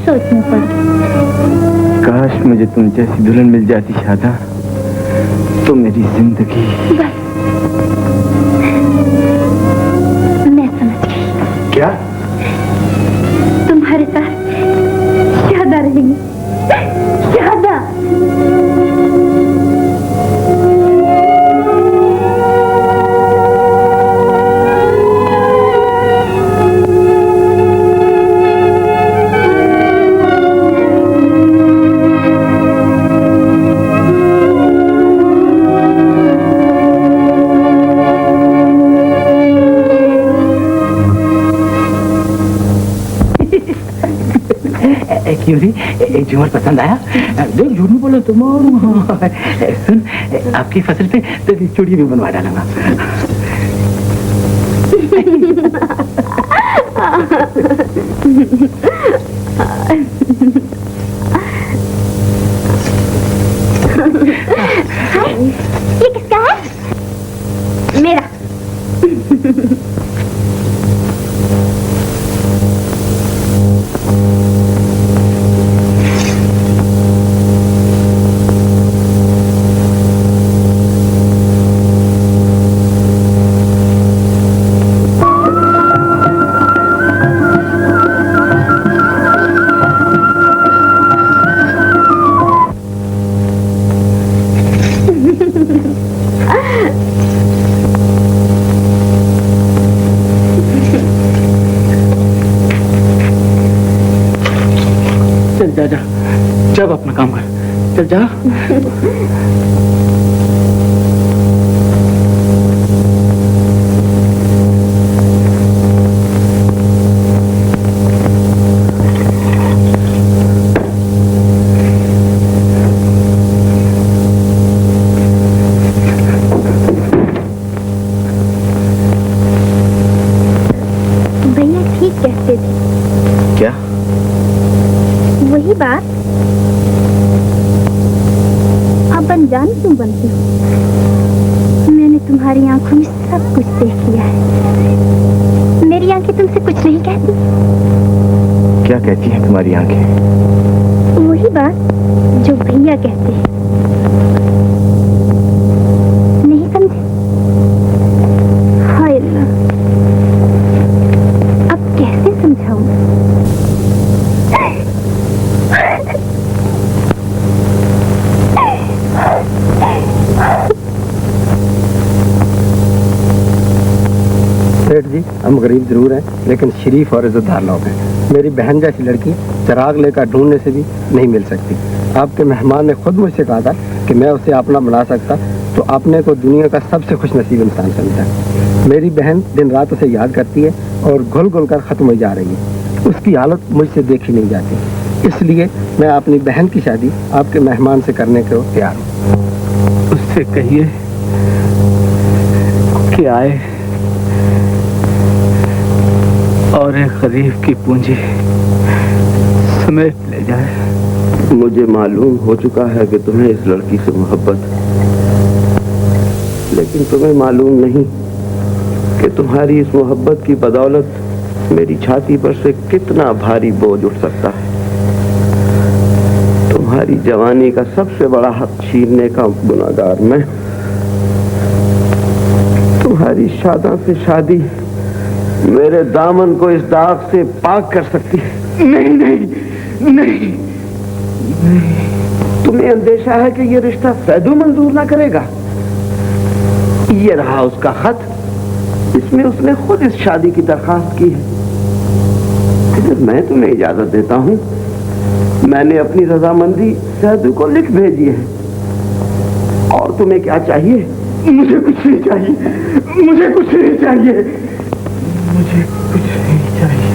सोचने पर काश मुझे तुम जैसी दुल्हन मिल जाती शादा, तो मेरी जिंदगी। बस मैं समझ गई। क्या? तुम्हारे साथ शादा रहेगी। शादा। क्यों रे, झूमर पसंद आया? देख झूठ नहीं बोलो तुम। सुन, आपकी फसल पे तो चूड़ी भी बनवा डालूंगा। ये किसका है? मेरा। चल जा, जब अपना काम कर, चल जा। भैया ठीक कहते थे। क्या? वही बात, अब अनजान क्यों बनती हो? मैंने तुम्हारी आंखों में सब कुछ देख लिया है। मेरी आंखें तुमसे कुछ नहीं कहती। क्या कहती हैं तुम्हारी आंखें? वही बात जो भैया कहते हैं। नहीं समझे? हाय अल्लाह, अब कैसे समझाऊं? सेठ जी, हम गरीब जरूर हैं लेकिन शरीफ और इज्जतदार लोग हैं। मेरी बहन जैसी लड़की चिराग लेकर ढूंढने से भी नहीं मिल सकती। आपके मेहमान ने खुद मुझसे कहा था कि मैं उसे अपना बना सकता तो अपने को दुनिया का सबसे खुशनसीब इंसान समझता। मेरी बहन दिन रात उसे याद करती है और घुल घुल कर खत्म हो जा रही है। उसकी हालत मुझसे देखी नहीं जाती। इसलिए मैं अपनी बहन की शादी आपके मेहमान से करने को तैयार हूँ। उससे कहिए कि आए और एक गरीब की पूंजी समेट ले जाए। मुझे मालूम हो चुका है कि तुम्हें इस लड़की से मोहब्बत है, लेकिन तुम्हें मालूम नहीं कि तुम्हारी इस मोहब्बत की बदौलत मेरी छाती पर से कितना भारी बोझ उठ सकता है। तुम्हारी जवानी का सबसे बड़ा हक छीनने का गुनाहगार मैं। तुम्हारी शादा से शादी मेरे दामन को इस दाग से पाक कर सकती है। नहीं नहीं नहीं, तुम्हें अंदेशा है कि ये रिश्ता सैदू मंजूर ना करेगा। ये रहा उसका खत, इसमें उसने खुद इस शादी की दरखास्त की है। मैं तुम्हें इजाजत देता हूं, मैंने अपनी रजामंदी सैदू को लिख भेजी है। और तुम्हें क्या चाहिए? मुझे कुछ नहीं चाहिए, मुझे कुछ नहीं चाहिए, मुझे कुछ नहीं चाहिए।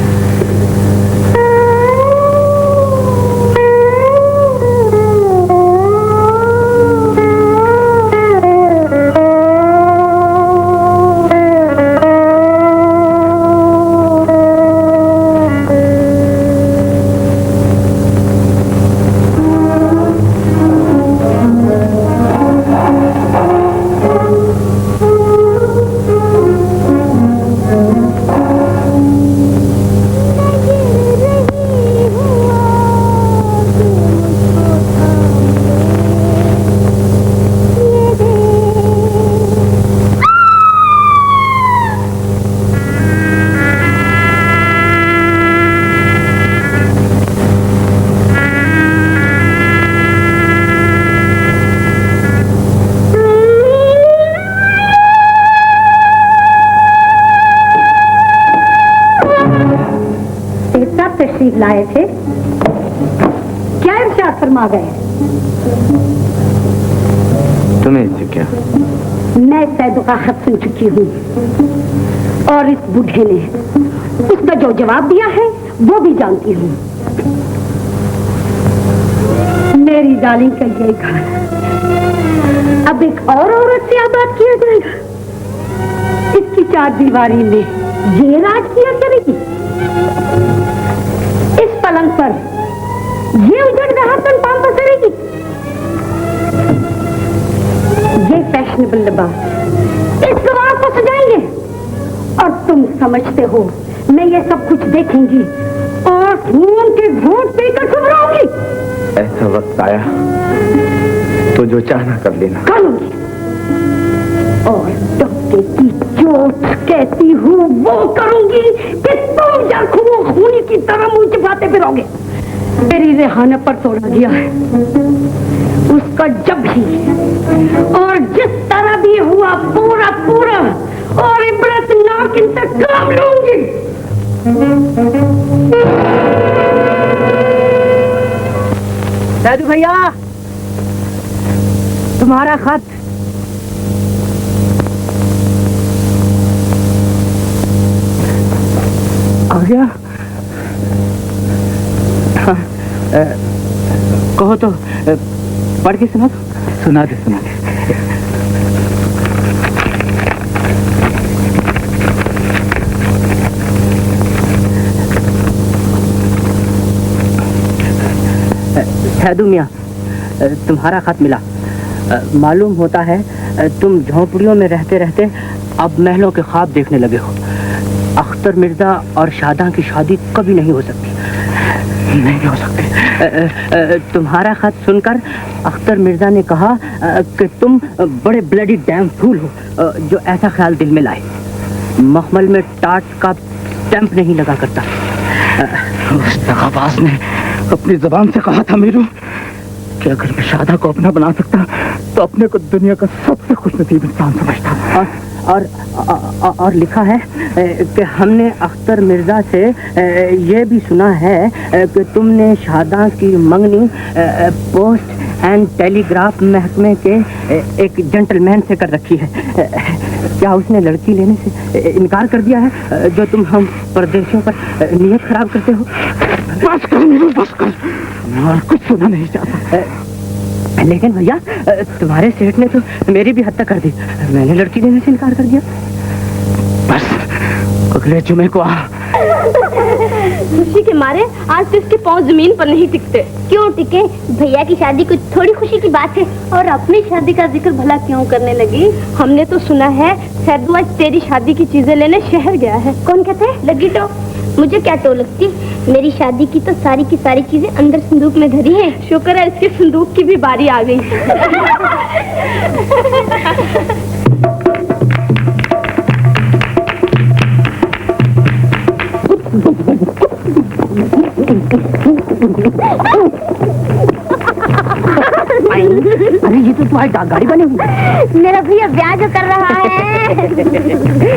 लाए थे, क्या इरशाद फरमा गए? तुम्हें इससे क्या? मैं सैदू का खत सुन चुकी हूँ और इस बूढ़े ने उसका जो जवाब दिया है वो भी जानती हूँ। मेरी डार्लिंग का ये घर अब एक और औरत से आबाद किया जाएगा। इसकी चार दीवारी में ये राज किया करेगी। इस पलंग पर ये उजड़ राहतन पांव पसरेगी। ये फैशनेबल लिबास इस दीवार को सजाएंगे और तुम समझते हो मैं ये सब कुछ देखूंगी और खून के घूंट पीकर चुप रहूंगी? ऐसा वक्त आया तो जो चाहना कर लेना। करूंगी और धक्के की चोट कहती हूँ वो करूंगी कि तुम जख्मों खूनी की तरह मुंह छिपाते फिरोगे। मेरी रेहाना पर तोड़ा गया है, उसका जब भी और जिस तरह भी हुआ पूरा पूरा और इबरतनाक इंतकाम लूंगी। सैदू भैया, तुम्हारा खत। आ गया? कहो तो पढ़ के सुना दो। सुना दे सुना दे। सैदू मियाँ, तुम्हारा खत मिला। मालूम होता है तुम झोंपड़ियों में रहते रहते अब महलों के ख्वाब देखने लगे हो। अख्तर मिर्जा और शादा की शादी कभी नहीं हो सकती। नहीं हो सकती। तुम्हारा खत सुनकर अख्तर मिर्जा ने कहा कि तुम बड़े ब्लडी डैम फूल हो जो ऐसा ख्याल दिल में लाए। मखमल में टाट का स्टैंप नहीं लगा करता। उस दगाबाज ने अपनी जुबान से कहा था मीरू कि अगर मैं शादा को अपना बना सकता तो अपने को दुनिया का सबसे खुशनसीब इंसान समझता। और लिखा है कि हमने अख्तर मिर्जा से ये भी सुना है कि तुमने शादा की मंगनी पोस्ट एंड टेलीग्राफ महकमे के एक जेंटलमैन से कर रखी है। क्या उसने लड़की लेने से इनकार कर दिया है जो तुम हम परदेशियों पर नियत खराब करते हो? बस कर मीरू, बस कर। मैं और कुछ सुना नहीं चाहता। लेकिन भैया तुम्हारे सेठ ने तो मेरी भी हत्या कर दी। मैंने लड़की देने से इनकार कर दिया। बस अगले जुमे को आ। खुशी के मारे आज तो इसके पांव जमीन पर नहीं टिकते। क्यों टिके? भैया की शादी कुछ थोड़ी खुशी की बात है। और अपनी शादी का जिक्र भला क्यों करने लगी? हमने तो सुना है सैदू आज तेरी शादी की चीजें लेने शहर गया है। कौन कहते हैं? लगी तो मुझे क्या टो लगती, मेरी शादी की तो सारी की सारी चीजें अंदर संदूक में धरी है। शुक्र है इसके संदूक की भी बारी आ गई। अरे ये तो तुम्हारी गाड़ी बनी हुई। मेरा भैया ब्याह जो कर रहा है।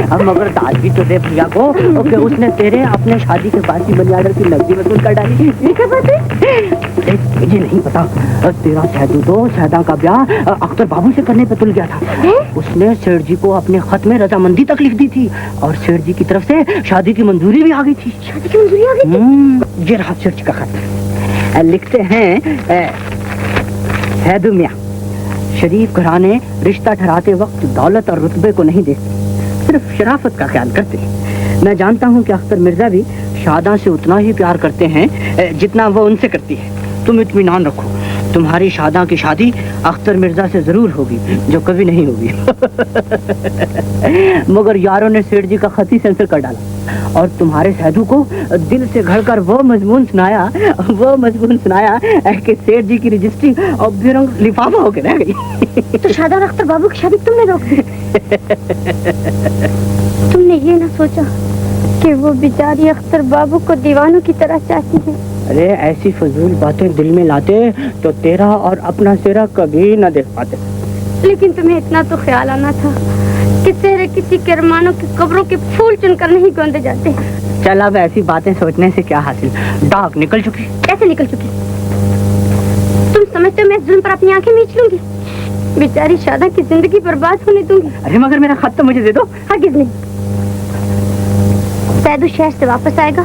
अब मगर दाज भी तो दे भैया को कि उसने तेरे अपने शादी के बाद की मनी ऑर्डर की नकदी वसूल कर डाली। ये क्या बात है? मुझे नहीं पता। तेरा सैदू तो सैदा का ब्याह अख्तर बाबू से करने पे तुल गया था। उसने सेठ जी को अपने खत में रजामंदी तक लिख दी थी और सेठ जी की तरफ से शादी की मंजूरी भी आ गई थी। शादी की मंजूरी आ गई थी? ये रहा सेठ जी का खत। लिखते हैं सैदू मियां शरीफ घराने रिश्ता ठहराते वक्त दौलत और रुतबे को नहीं देखते, सिर्फ शराफत का ख्याल करते हैं। मैं जानता हूं कि अख्तर मिर्जा भी शादा से उतना ही प्यार करते हैं जितना वो उनसे करती है। तुम इत्मीनान रखो, तुम्हारी शादा की शादी अख्तर मिर्जा से जरूर होगी, जो कभी नहीं होगी। मगर यारों ने सेठ जी का खत ही सेंसर कर डाला और तुम्हारे सैदू को दिल से घड़कर वो मजमून सुनाया कि सेठ जी की रजिस्ट्री और बेरंग लिफाफा होकर रह गई। तो शादा और अख्तर बाबू की शादी तुमने रोक दी। तुमने ये ना सोचा कि वो बेचारी अख्तर बाबू को दीवानों की तरह चाहती है? अरे ऐसी फजूल बातें दिल में लाते तो तेरा और अपना चेहरा कभी न देख पाते। लेकिन तुम्हें इतना तो ख्याल आना था कि चेहरे किसी के अरमानों की कब्रों के फूल चुनकर नहीं गोंदे जाते। चल अब ऐसी बातें सोचने से क्या हासिल, दाग निकल चुकी। कैसे निकल चुकी? तुम समझते हो मैं जुल्म पर अपनी आंखें मीच लूंगी? बेचारी शादा की जिंदगी बर्बाद होने दूंगी? अरे मगर मेरा खत तो मुझे दे दो। हरगिज़ नहीं। सैदू शहर से वापस आएगा,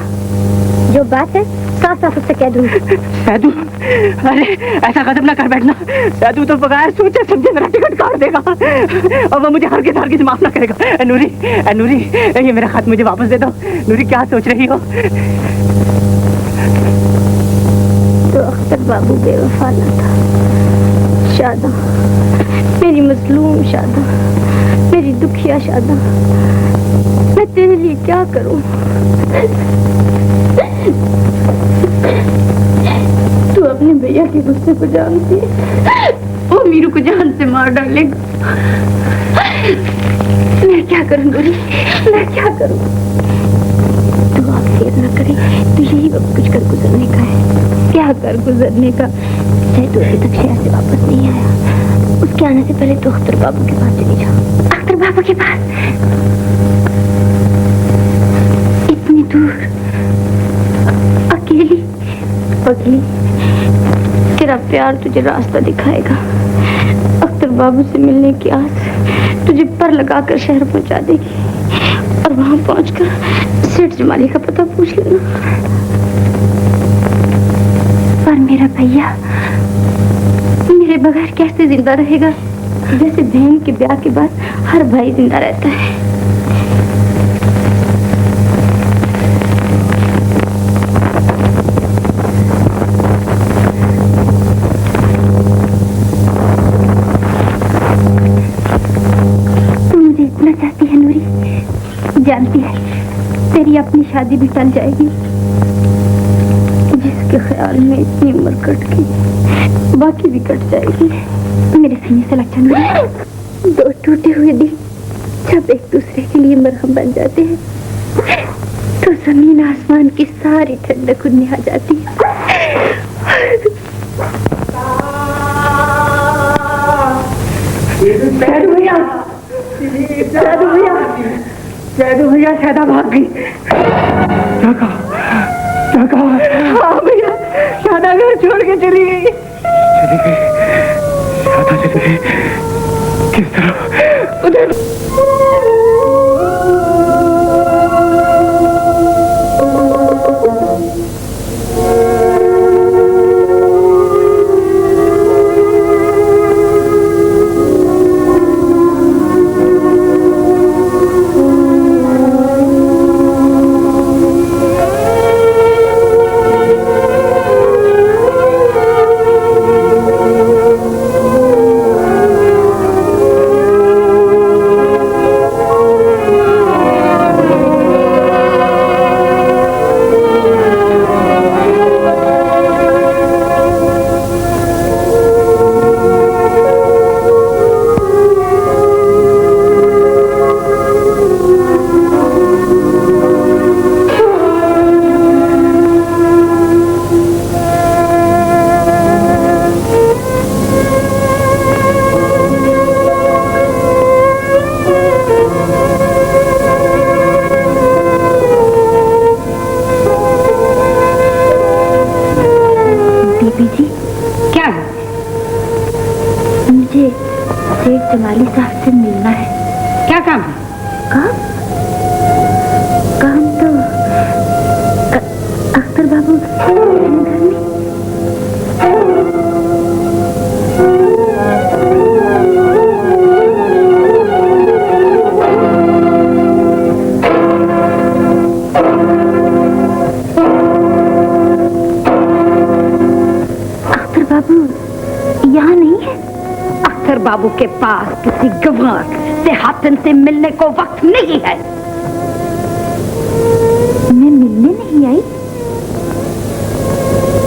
जो बात है साफ साफ उससे कह दूंगी। सैदू, अरे ऐसा कदम ना कर बैठना। सैदू तो बगैर सोचे समझे मेरा टिकट काट देगा और वो मुझे हरगिज़ माफ ना करेगा। नूरी, नूरी, ये मेरा खत मुझे वापस दे दो। नूरी क्या सोच रही हो? तो अख्तर बाबू बेवफा न था। शादा, मेरी मजलूम शादा, मेरी दुखिया शादा, मैं तेरे लिए क्या करूं? तू अपने भैया के गुस्से को जानती है, वो मीरू को जान से मार डालेगा। मैं क्या करूं दूरी, मैं क्या करूं? तू आप देर न करे, तो यही वक्त कुछ कर गुजरने का है। क्या कर गुजरने का? सैदू अभी तक शहर से वापस नहीं आया। उसके आने से पहले तो अख्तर बाबू के पास चली जा। अख्तर बाबू के पास? इतनी दूर अकेली? पगली, तेरा प्यार तुझे रास्ता दिखाएगा। अख्तर बाबू से मिलने की आस तुझे पर लगाकर शहर पहुंचा देगी और वहां पहुंचकर सेठ जमाली का पता पूछ लेना। पर मेरा भैया मेरे बगैर कैसे जिंदा रहेगा? जैसे बहन के ब्याह के बाद हर भाई जिंदा रहता है। तू मुझे इतना चाहती है नूरी, जानती है तेरी अपनी शादी भी टल जाएगी। जिसके ख्याल में इतनी उम्र कट गई, बाकी भी कट जाएगी। मेरे सीने से लग जाना। दो टूटे हुए दिल जब एक दूसरे के लिए मरहम बन जाते हैं, तो जमीन आसमान की सारी ठंडक उनमें आ जाती है। सैदू भैया, सैदू भैया, सैदू भैया, सैदा भाग गई। क्या कहा? हाँ भैया, शादा घर छोड़ के चली गई। शादा चली गई? किस तरफ? उधर। भाभी जी, क्या है? मुझे सेठ जमाली साहब से मिलना है। क्या काम है? काम? काम तो अख्तर बाबू घर में। अख्तर बाबू यहाँ नहीं है। अख्तर बाबू के पास किसी गवार देहातन से मिलने को वक्त नहीं है। मैं मिलने नहीं आई,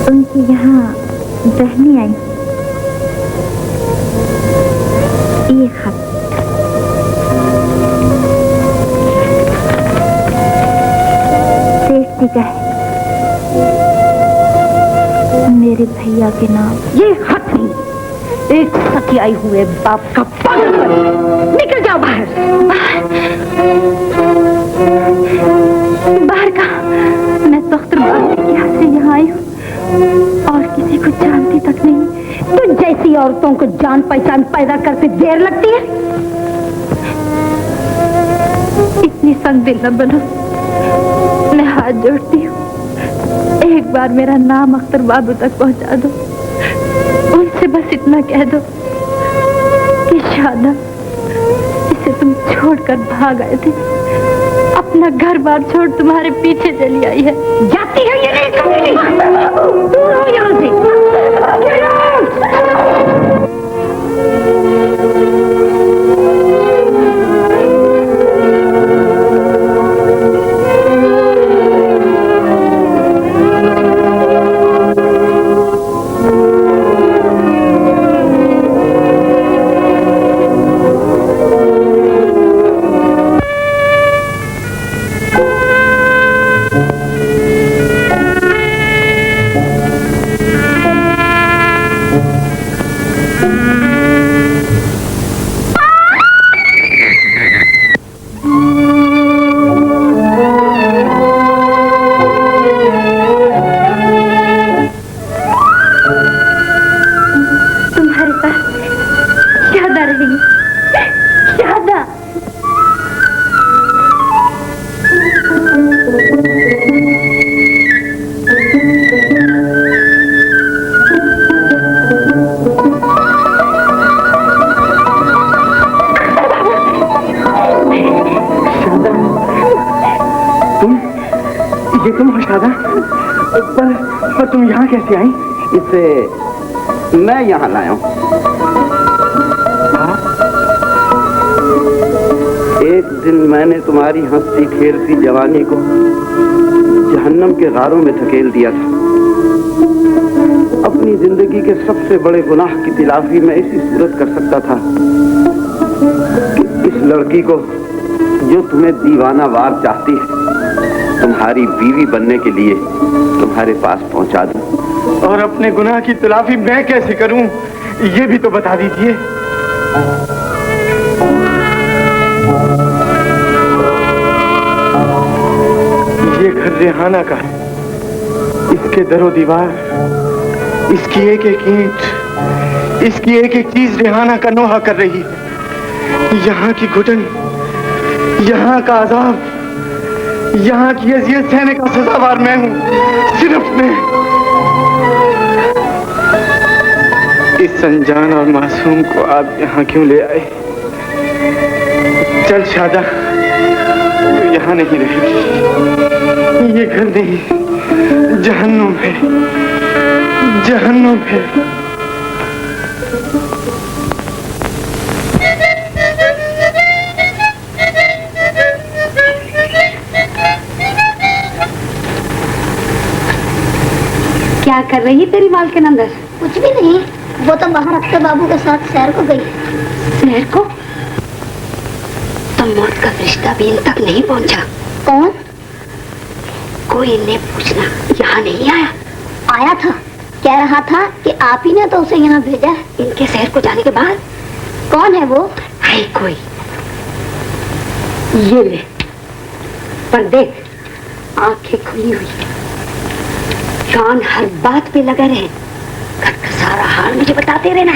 उनकी यहाँ बहनी आई। ये खत सेठ जी का है, मेरे भैया के नाम। ये खत नहीं, एक सतियाई हुए बाप का पागलपन। निकल जाओ बाहर। बाहर का? मैं तो अख्तर बाबू के यहाँ से यहाँ आई हूँ और किसी को जानती तक नहीं। तो जैसी औरतों को जान पहचान पैदा करते देर लगती है। इतनी संगदिल न बनो, मैं हाथ जोड़ती हूँ, एक बार मेरा नाम अख्तर बाबू तक पहुँचा दो। उनसे बस इतना कह दो कि शादा जिसे तुम छोड़कर भाग आए थे, अपना घर बार छोड़ तुम्हारे पीछे चली आई है। जाती है ये नहीं कभी। दूर हो यहाँ से। पर तुम यहाँ कैसे आई? इसे मैं यहाँ लाया हूँ। एक दिन मैंने तुम्हारी हंसती खेलती जवानी को जहन्नम के गारों में धकेल दिया था। अपनी जिंदगी के सबसे बड़े गुनाह की तिलाफी में इसी सूरत कर सकता था कि इस लड़की को जो तुम्हें दीवाना वार चाहती है तुम्हारी बीवी बनने के लिए तुम्हारे पास पहुंचा दूं। और अपने गुनाह की तलाफी मैं कैसे करूं, ये भी तो बता दीजिए। ये घर रेहाना का है, इसके दरो दीवार, इसकी एक एक ईंट, इसकी एक एक चीज रेहाना का नोहा कर रही है। यहाँ की घुटन, यहाँ का अजाब, यहाँ की अजियत सहने का सजावार मैं हूँ, सिर्फ मैं। इस अनजान और मासूम को आप यहाँ क्यों ले आए? चल शादा, तू यहाँ नहीं रहेगी। ये घर नहीं, जहन्नुम है, जहन्नुम है। क्या कर रही है तेरी मालकिन अंदर? कुछ भी नहीं, वो तो बाहर अख्तर बाबू के साथ सैर को गई। सैर को? तो मौत का रिश्ता भी इन तक नहीं पहुंचा। कौन? कोई इन्हें पूछना, यहाँ नहीं आया। आया था, कह रहा था कि आप ही ने तो उसे यहाँ भेजा है। इनके शहर को जाने के बाद? कौन है वो? है कोई, ये ले। पर देख, आंखें खुली हुई, कान हर बात पे लगे रहे, तुम्हारा हाल मुझे बताते रहना।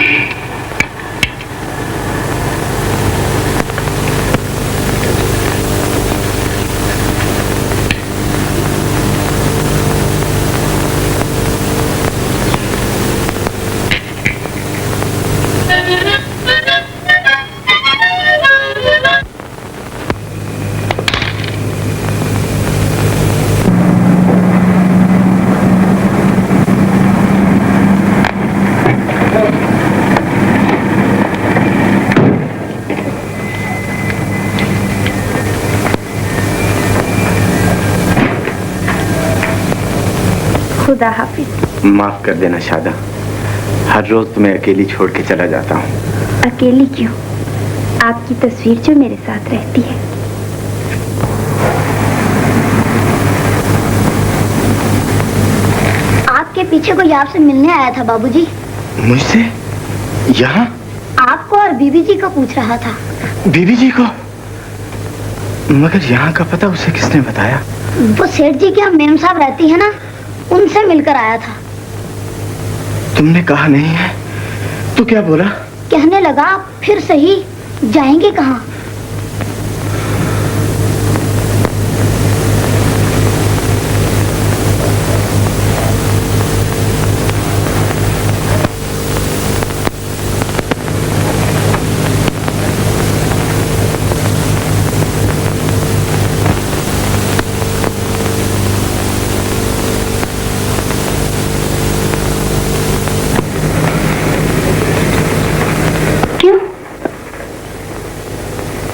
खुदा हाफिज। माफ कर देना शादा, हर रोज तुम्हें अकेली छोड़ के चला जाता हूँ। अकेली क्यों? आपकी तस्वीर जो मेरे साथ रहती है। आपके पीछे कोई आपसे मिलने आया था बाबूजी। मुझसे? यहाँ? आपको और बीबी जी को पूछ रहा था। बीबी जी को? मगर यहाँ का पता उसे किसने बताया? वो सेठ जी के यहाँ मेम साहब रहती है ना, उनसे मिलकर आया था। तुमने कहा नहीं है तो क्या बोला? कहने लगा फिर सही, जाएंगे कहाँ?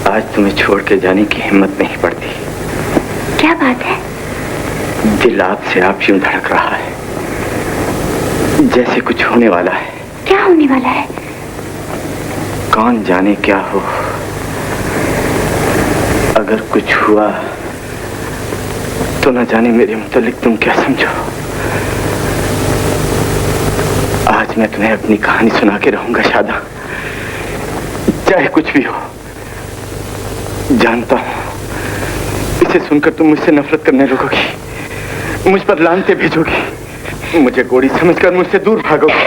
आज तुम्हें छोड़ के जाने की हिम्मत नहीं पड़ती। क्या बात है? दिल आपसे आप यूं धड़क रहा है जैसे कुछ होने वाला है। क्या होने वाला है? कौन जाने क्या हो। अगर कुछ हुआ तो न जाने मेरे मुतालिक तुम क्या समझो। आज मैं तुम्हें अपनी कहानी सुना के रहूंगा शादा, चाहे कुछ भी हो। जानता हूं इसे सुनकर तुम मुझसे नफरत करने लगोगी, मुझ पर लानते भेजोगी, मुझे गोरी समझकर मुझसे दूर भागोगी।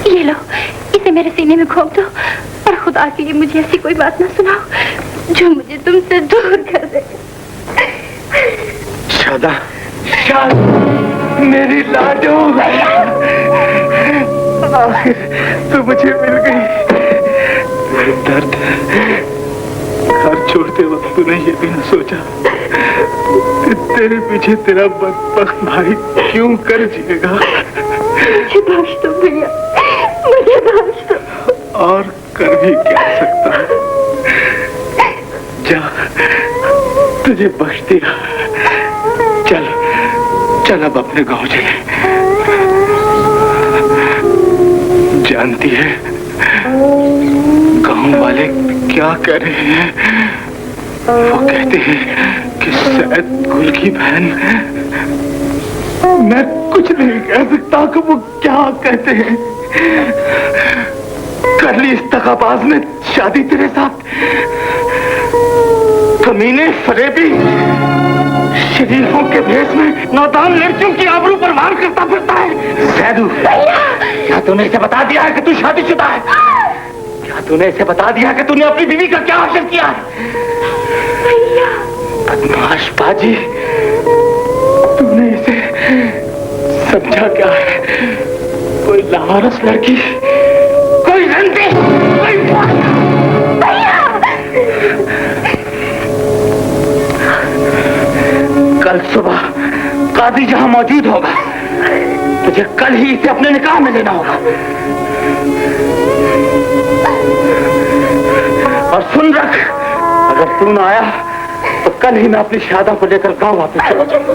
ये लो, इसे मेरे सीने में घोंप दो और खुदा के लिए मुझे ऐसी कोई बात ना सुनाओ जो मुझे तुमसे दूर कर दे। शादा, शादा मेरी लाडो, आखिर तू मुझे मिल गई। तेरे दर्द घर छोड़ते वक्त तूने ये भी न सोचा कि तेरे पीछे तेरा बदबख्त भाई क्यों कर जिएगा। मुझे बख्श दो भैया, मुझे बख्श दो। और कर भी क्या सकता है? जा, तुझे बख्श दिया। चल चल अब अपने गांव चले। जानती है गांव वाले क्या कह रहे हैं? वो कहते हैं कि सैयद गुल की बहन। मैं कुछ नहीं कह सकता कि वो क्या कहते हैं। कर ली इस दगाबाज ने शादी तेरे साथ। कमीने फरेबी शरीफों के भेष में नादान लड़कियों की आबरू पर वार करता फिरता है। सैदू, क्या तूने इसे बता दिया है कि तू शादीशुदा है? क्या तूने इसे बता दिया कि तूने अपनी बीवी का क्या हासिल किया है? बदमाश बाजी, तूने इसे समझा क्या है? कोई लावारस लड़की, कोई रंडी, कोई कल सुबह कादी जहां मौजूद होगा, तुझे कल ही इसे अपने निकाह में लेना होगा। और सुन रख, अगर तू ना आया तो कल ही मैं अपनी शादा को लेकर गांव वापस चला जाऊंगा।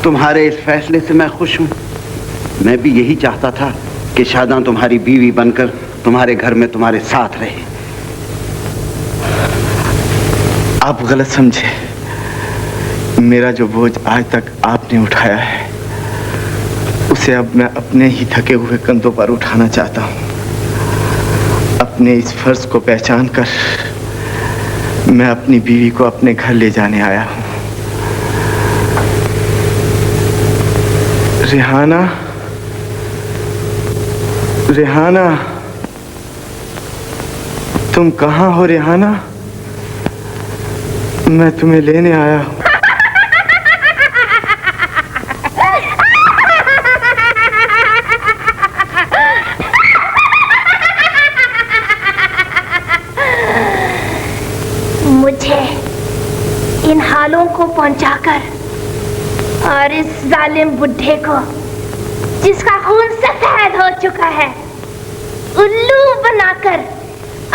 तुम्हारे इस फैसले से मैं खुश हूं। मैं भी यही चाहता था कि शादा तुम्हारी बीवी बनकर तुम्हारे घर में तुम्हारे साथ रहे। आप गलत समझे, मेरा जो बोझ आज तक आपने उठाया है उसे अब मैं अपने ही थके हुए कंधों पर उठाना चाहता हूं। अपने इस फर्ज को पहचान कर मैं अपनी बीवी को अपने घर ले जाने आया हूं। रेहाना, रेहाना, तुम कहां हो रेहाना? मैं तुम्हें लेने आया हूं। मुझे इन हालों को पहुंचाकर और इस जालिम बुढ़े को जिसका खून सफेद हो चुका है उल्लू बनाकर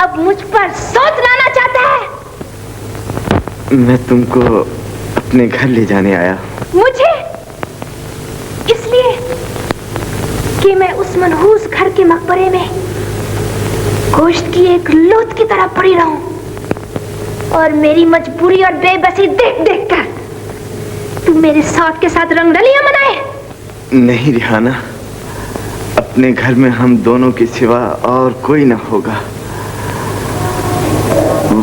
अब मुझ पर सोच लाना चाहता है। मैं तुमको अपने घर ले जाने आया। मुझे इसलिए कि मैं उस मनहूस घर के मकबरे में गोश्त की एक लोथ की तरह पड़ी रहूं और मेरी मजबूरी और बेबसी देख देख कर तू मेरे साथ के साथ रंगरलियां मनाए। नहीं रिहाना, अपने घर में हम दोनों के सिवा और कोई ना होगा।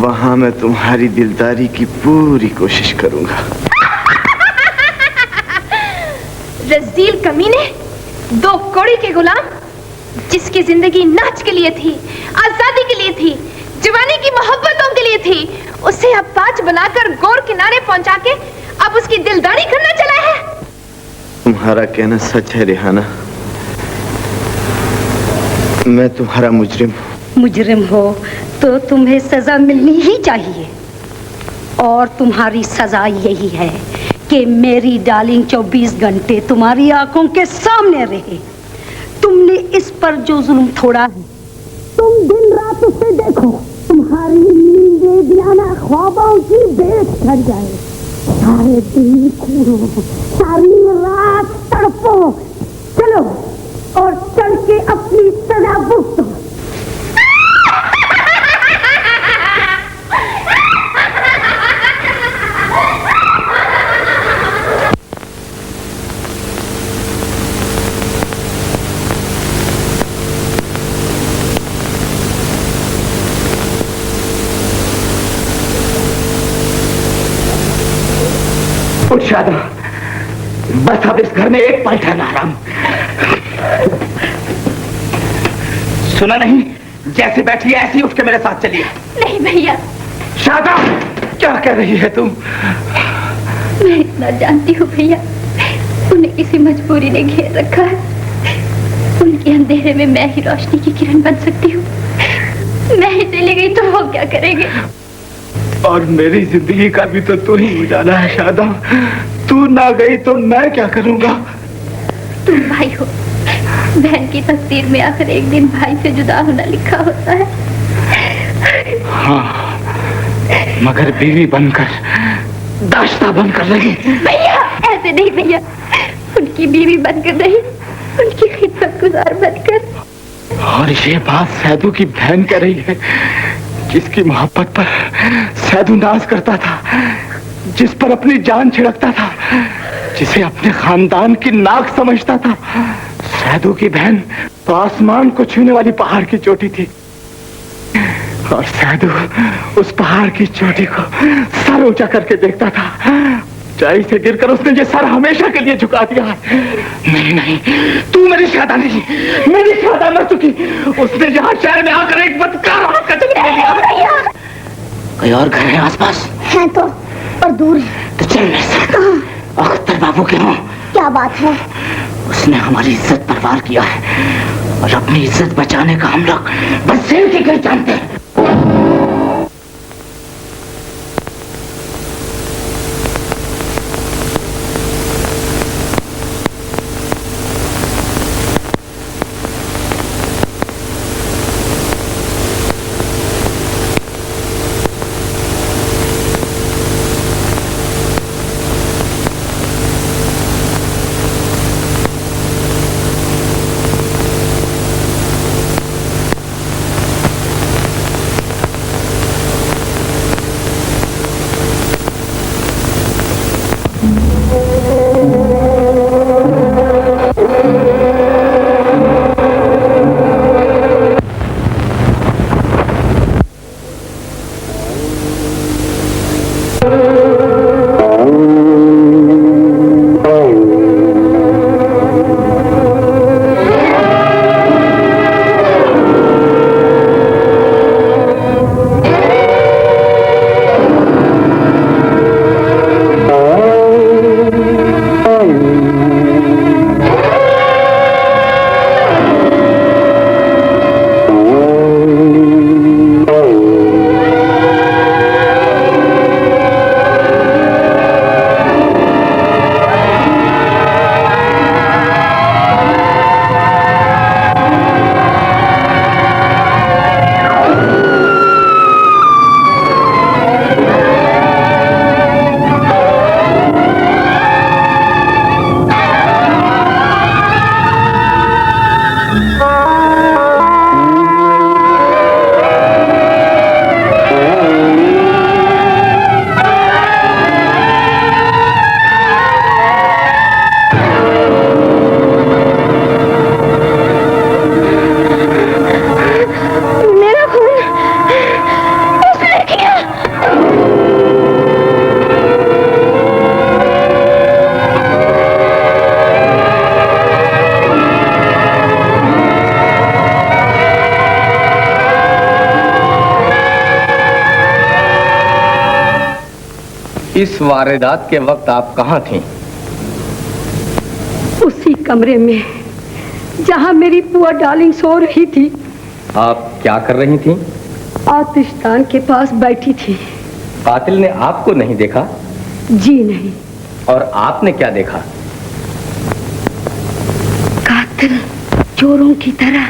वहां मैं तुम्हारी दिलदारी की पूरी कोशिश करूंगा। रज़ील कमीने, दो कौड़ी के गुलाम जिसकी जिंदगी नाच के लिए थी, आजादी के लिए थी, जवानी की मोहब्बतों के लिए थी, उसे अब पांच बनाकर गोर किनारे पहुंचा के अब उसकी दिलदारी करना चला है। तुम्हारा कहना सच है रिहाना, मैं तुम्हारा मुजरिम हूं। मुजरिम हो तो तुम्हें सजा मिलनी ही चाहिए और तुम्हारी सजा यही है कि मेरी डार्लिंग 24 घंटे तुम्हारी आंखों के सामने रहे। तुमने इस पर जो जुल्म थोड़ा है तुम दिन रात उसे देखो, तुम्हारी नींदें बियाना ख्वाबों की बेच कर जाए। सारे दिन घूरो, सारी रात तड़पो, चलो और चल के अपनी सजा भुगतो। उठ शादा, बस अब इस घर में एक पल ठहरना आराम। सुना नहीं, जैसे बैठी है ऐसे ही उठ के मेरे साथ चलिए। नहीं भैया। शादा, क्या कह रही है तुम? मैं इतना जानती हूँ भैया, उन्हें किसी मजबूरी ने घेर रखा है। उनके अंधेरे में मैं ही रोशनी की किरण बन सकती हूँ। मैं ही चली गई तो वो क्या करेंगे? और मेरी जिंदगी का भी तो तू ही उजाला है शादा। तू ना गई तो मैं क्या करूंगा? तुम भाई हो, बहन की तकदीर में आखिर एक दिन भाई से जुदा होना लिखा होता है। हाँ, मगर बीवी बनकर, दाश्ता बनकर रही। भैया ऐसे नहीं भैया, उनकी बीवी बनकर नहीं, उनकी खिदमत गुजार बनकर। और ये बात सैदू की बहन कह रही है, जिसकी मोहब्बत पर सैदू नाज करता था, जिस पर अपनी जान छिड़कता था, जिसे अपने खानदान की नाक समझता था। सैदू की बहन तो आसमान को छूने वाली पहाड़ की चोटी थी और सैदू उस पहाड़ की चोटी को सर ऊंचा करके देखता था। ऊंचाई से गिरकर उसने ये सर हमेशा के लिए झुका दिया। नहीं नहीं, तू मेरी शादा नहीं, मेरी शादा मर चुकी। उसने यहाँ शहर में आकर एक बदकार औरत का जन्म ले लिया। कोई और घर है आसपास? है तो, और दूर है। तो चल मेरे साथ। अख्तर बाबू के हो। क्या बात है? उसने हमारी इज्जत पर वार किया है और अपनी इज्जत बचाने का हम लोग बस सेल की कर जानते हैं। इस वारदात के वक्त आप कहाँ थीं? उसी कमरे में जहां मेरी पुआ डार्लिंग सो रही थी। आप क्या कर रही थीं? आतिशदान के पास बैठी थी। कातिल ने आपको नहीं देखा? जी नहीं। और आपने क्या देखा? कातिल चोरों की तरह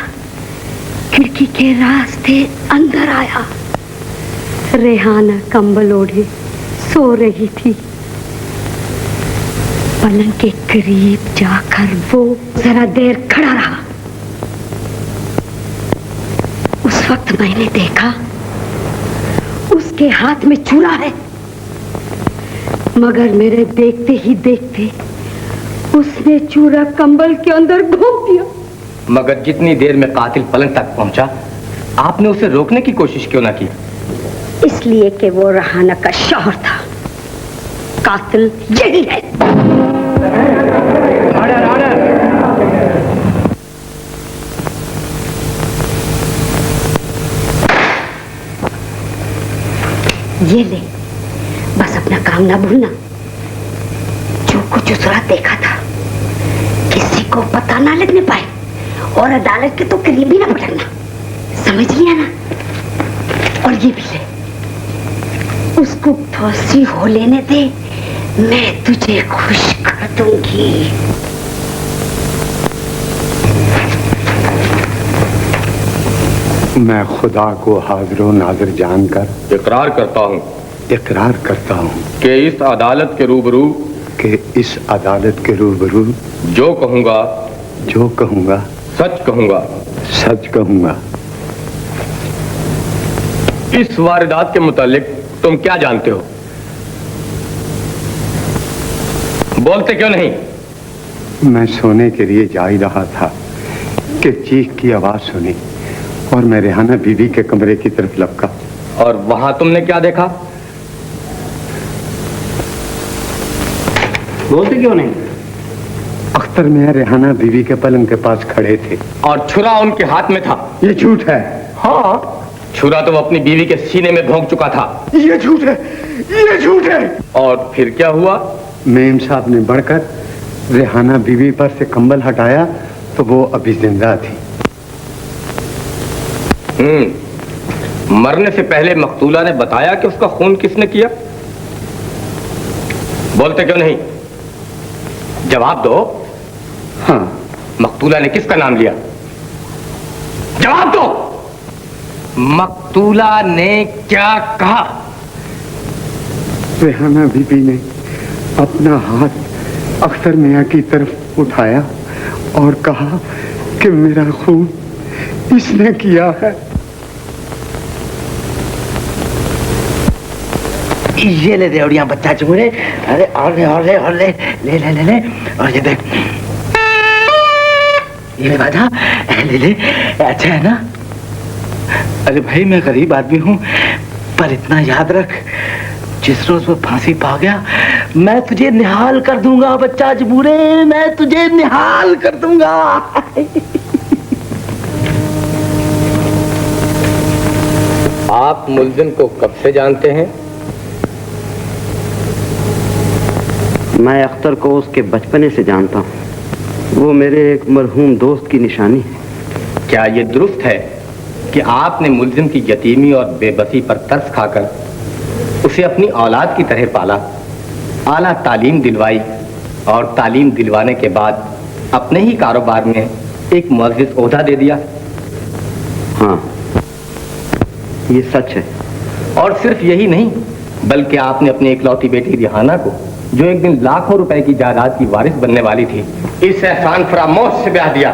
खिड़की के रास्ते अंदर आया। रेहाना कंबल ओढ़े सो रही थी। पलंग के करीब जाकर वो जरा देर खड़ा रहा। उस वक्त मैंने देखा उसके हाथ में चूड़ा है, मगर मेरे देखते ही देखते उसने चूड़ा कंबल के अंदर घोंप दिया। मगर जितनी देर में कातिल पलंग तक पहुंचा, आपने उसे रोकने की कोशिश क्यों ना की? इसलिए कि वो रेहाना का शौहर था। कातिल यही है। ये ले, बस अपना काम ना भूलना। जो कुछ उस रात देखा था किसी को पता ना लगने पाए, और अदालत के तो करीब भी ना पटकना, समझ लिया ना? और ये भी ले, उसको फांसी हो लेने दे, मैं तुझे खुश कर दूंगी। मैं खुदा को हाजिर नाजिर जानकर इकरार करता हूँ कि इस अदालत के रूबरू जो कहूँगा सच कहूँगा। इस वारदात के मुतालिक तुम क्या जानते हो? बोलते क्यों नहीं? मैं सोने के लिए जा ही रहा था कि चीख की आवाज सुनी और मैं रेहाना बीवी के कमरे की तरफ लपका। और वहां तुमने क्या देखा? बोलते क्यों नहीं? अख्तर मियां रेहाना बीवी के पलंग के पास खड़े थे और छुरा उनके हाथ में था। ये झूठ है। हाँ, छुरा तो वो अपनी बीवी के सीने में भोंक चुका था। ये झूठ है। और फिर क्या हुआ? मेम साहब ने बढ़कर रेहाना बीवी पर से कंबल हटाया तो वो अभी जिंदा थी। मरने से पहले मकतूला ने बताया कि उसका खून किसने किया? बोलते क्यों नहीं? जवाब दो। हाँ। मकतूला ने किसका नाम लिया? जवाब दो। मकतूला ने क्या कहा? रेहाना बीबी ने अपना हाथ अख्तर मियां की तरफ उठाया और कहा कि मेरा खून इसने किया है। ये ले देवड़िया बच्चा चुमड़े। अरे और ले ले और ये देख, ये बाधा ले। अच्छा है ना? अरे भाई, मैं गरीब आदमी हूँ, पर इतना याद रख, जिस रोज वो फांसी पा गया मैं तुझे निहाल कर दूंगा बच्चा जबूरे, मैं तुझे निहाल कर दूंगा। आप मुल्जिम को कब से जानते हैं? मैं अख्तर को उसके बचपने से जानता हूँ। वो मेरे एक मरहूम दोस्त की निशानी है। क्या ये दुरुस्त है कि आपने मुल्जिम की यतीमी और बेबसी पर तरस खाकर उसे अपनी औलाद की तरह पाला, आला तालीम दिलवाई और तालीम दिलवाने के बाद अपने ही कारोबार में एक मुअज़्ज़िज़ ओहदा दे दिया? हाँ, ये सच है। और सिर्फ यही नहीं, बल्कि आपने अपनी इकलौती बेटी रिहाना को, जो एक दिन लाखों रुपए की जायदाद की वारिस बनने वाली थी, इस एहसान फरामोश से ब्याह दिया।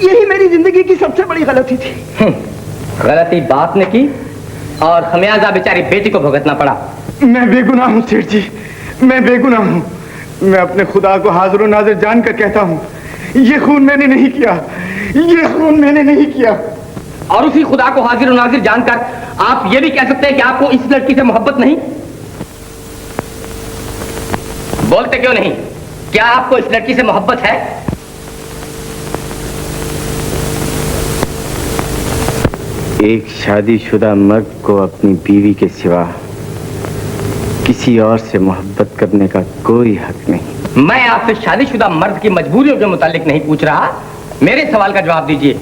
यही मेरी जिंदगी की सबसे बड़ी गलती थी। गलती बाप ने की और खमियाजा बेचारी बेटी को भुगतना पड़ा। मैं बेगुनाह हूँ सेठ जी, मैं बेगुनाह हूँ। मैं अपने खुदा को हाजिर नाजिर जानकर कहता हूँ, ये खून मैंने नहीं किया। और उसी खुदा को हाजिर नाजिर जानकर आप ये भी कह सकते हैं कि आपको इस लड़की से मोहब्बत नहीं? बोलते क्यों नहीं? क्या आपको इस लड़की से मोहब्बत है? एक शादीशुदा मर्द को अपनी बीवी के सिवा किसी और से मोहब्बत करने का कोई हक नहीं। मैं आपसे शादीशुदा मर्द की मजबूरियों के मुतालिक नहीं पूछ रहा, मेरे सवाल का जवाब दीजिए।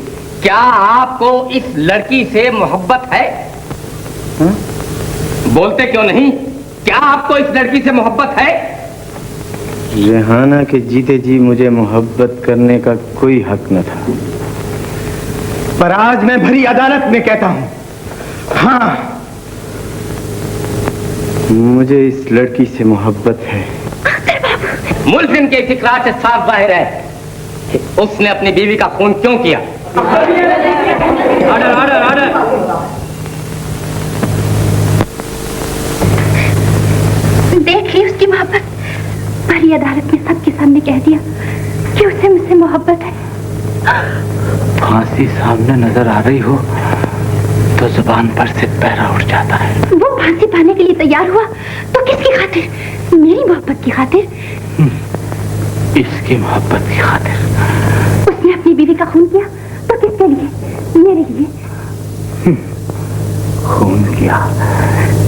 क्या आपको इस लड़की से मोहब्बत है? बोलते क्यों नहीं? क्या आपको इस लड़की से मोहब्बत है? रेहाना के जीते जी मुझे मोहब्बत करने का कोई हक न था, पर आज मैं भरी अदालत में कहता हूं, हाँ, मुझे इस लड़की से मोहब्बत है। मुल्जिम के इस इकरार से साफ जाहिर है कि उसने अपनी बीवी का खून क्यों किया। Order order order. देखिए उसकी मोहब्बत, भरी अदालत में सबके सामने कह दिया कि उसे मुझसे मोहब्बत है। फांसी सामने नजर आ रही हो तो जुबान पर से पैरा उठ जाता है। वो फांसी पाने के लिए तैयार हुआ तो किसकी खातिर? मेरी मोहब्बत की खातिर। इसकी मोहब्बत की खातिर। उसने अपनी बीवी का खून किया तो किसके लिए? मेरे लिए। खून किया,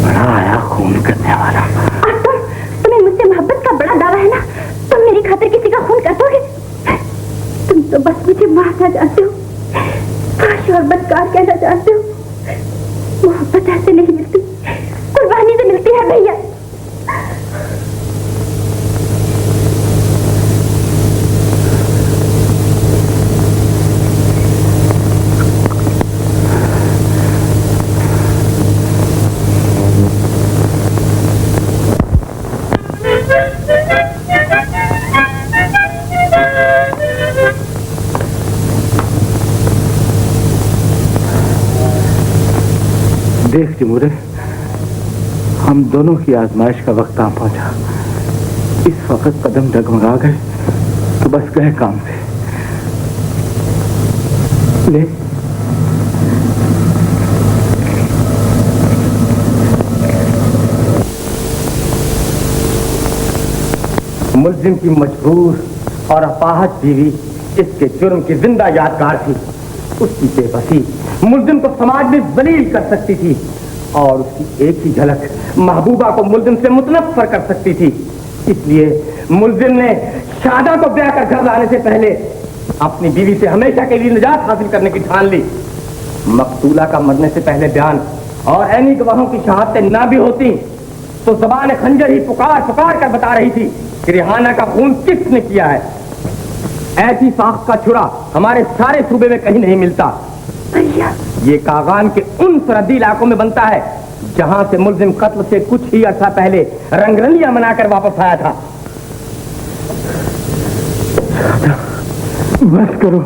बड़ा आया खून करने वाला। और तुम्हें मुझसे मोहब्बत का बड़ा दावा है ना, तुम मेरी खातिर किसी का खून कर दोगे? तुम तो बस मुझे मारना जानते हो, काश और बदकार कहना जानते हो। मोहब्बत ऐसे नहीं मिलती, कुर्बानी से मिलती है भैया। देख तिमूरे, हम दोनों की आजमाइश का वक्त आ पहुंचा। इस वक्त कदम डगमगा गए तो बस गए काम से। ले मुल्जिम की मजबूर और अपाहज बीवी इसके जुर्म की जिंदा यादगार थी। उसकी बेबसी मुल्जिम को समाज में जलील कर सकती थी और उसकी एक ही झलक महबूबा को मुल्जिम से मुतनफ्फर कर सकती थी। इसलिए मुल्जिम ने शादा को ब्याह कर घर लाने से पहले अपनी बीवी से हमेशा के लिए निजात हासिल करने की ठान ली। मकतूला का मरने से पहले बयान और ऐनी गवाहों की शहादतें ना भी होती तो ज़बान खंजर ही पुकार पुकार कर बता रही थी कि रेहाना का खून किसने किया है। ऐसी साख का छुरा हमारे सारे सूबे में कहीं नहीं मिलता। ये कागान के उन सरहदी इलाकों में बनता है जहां से मुल्जिम कत्ल से कुछ ही अर्सा पहले रंगरलियां मनाकर वापस आया था। बस करो,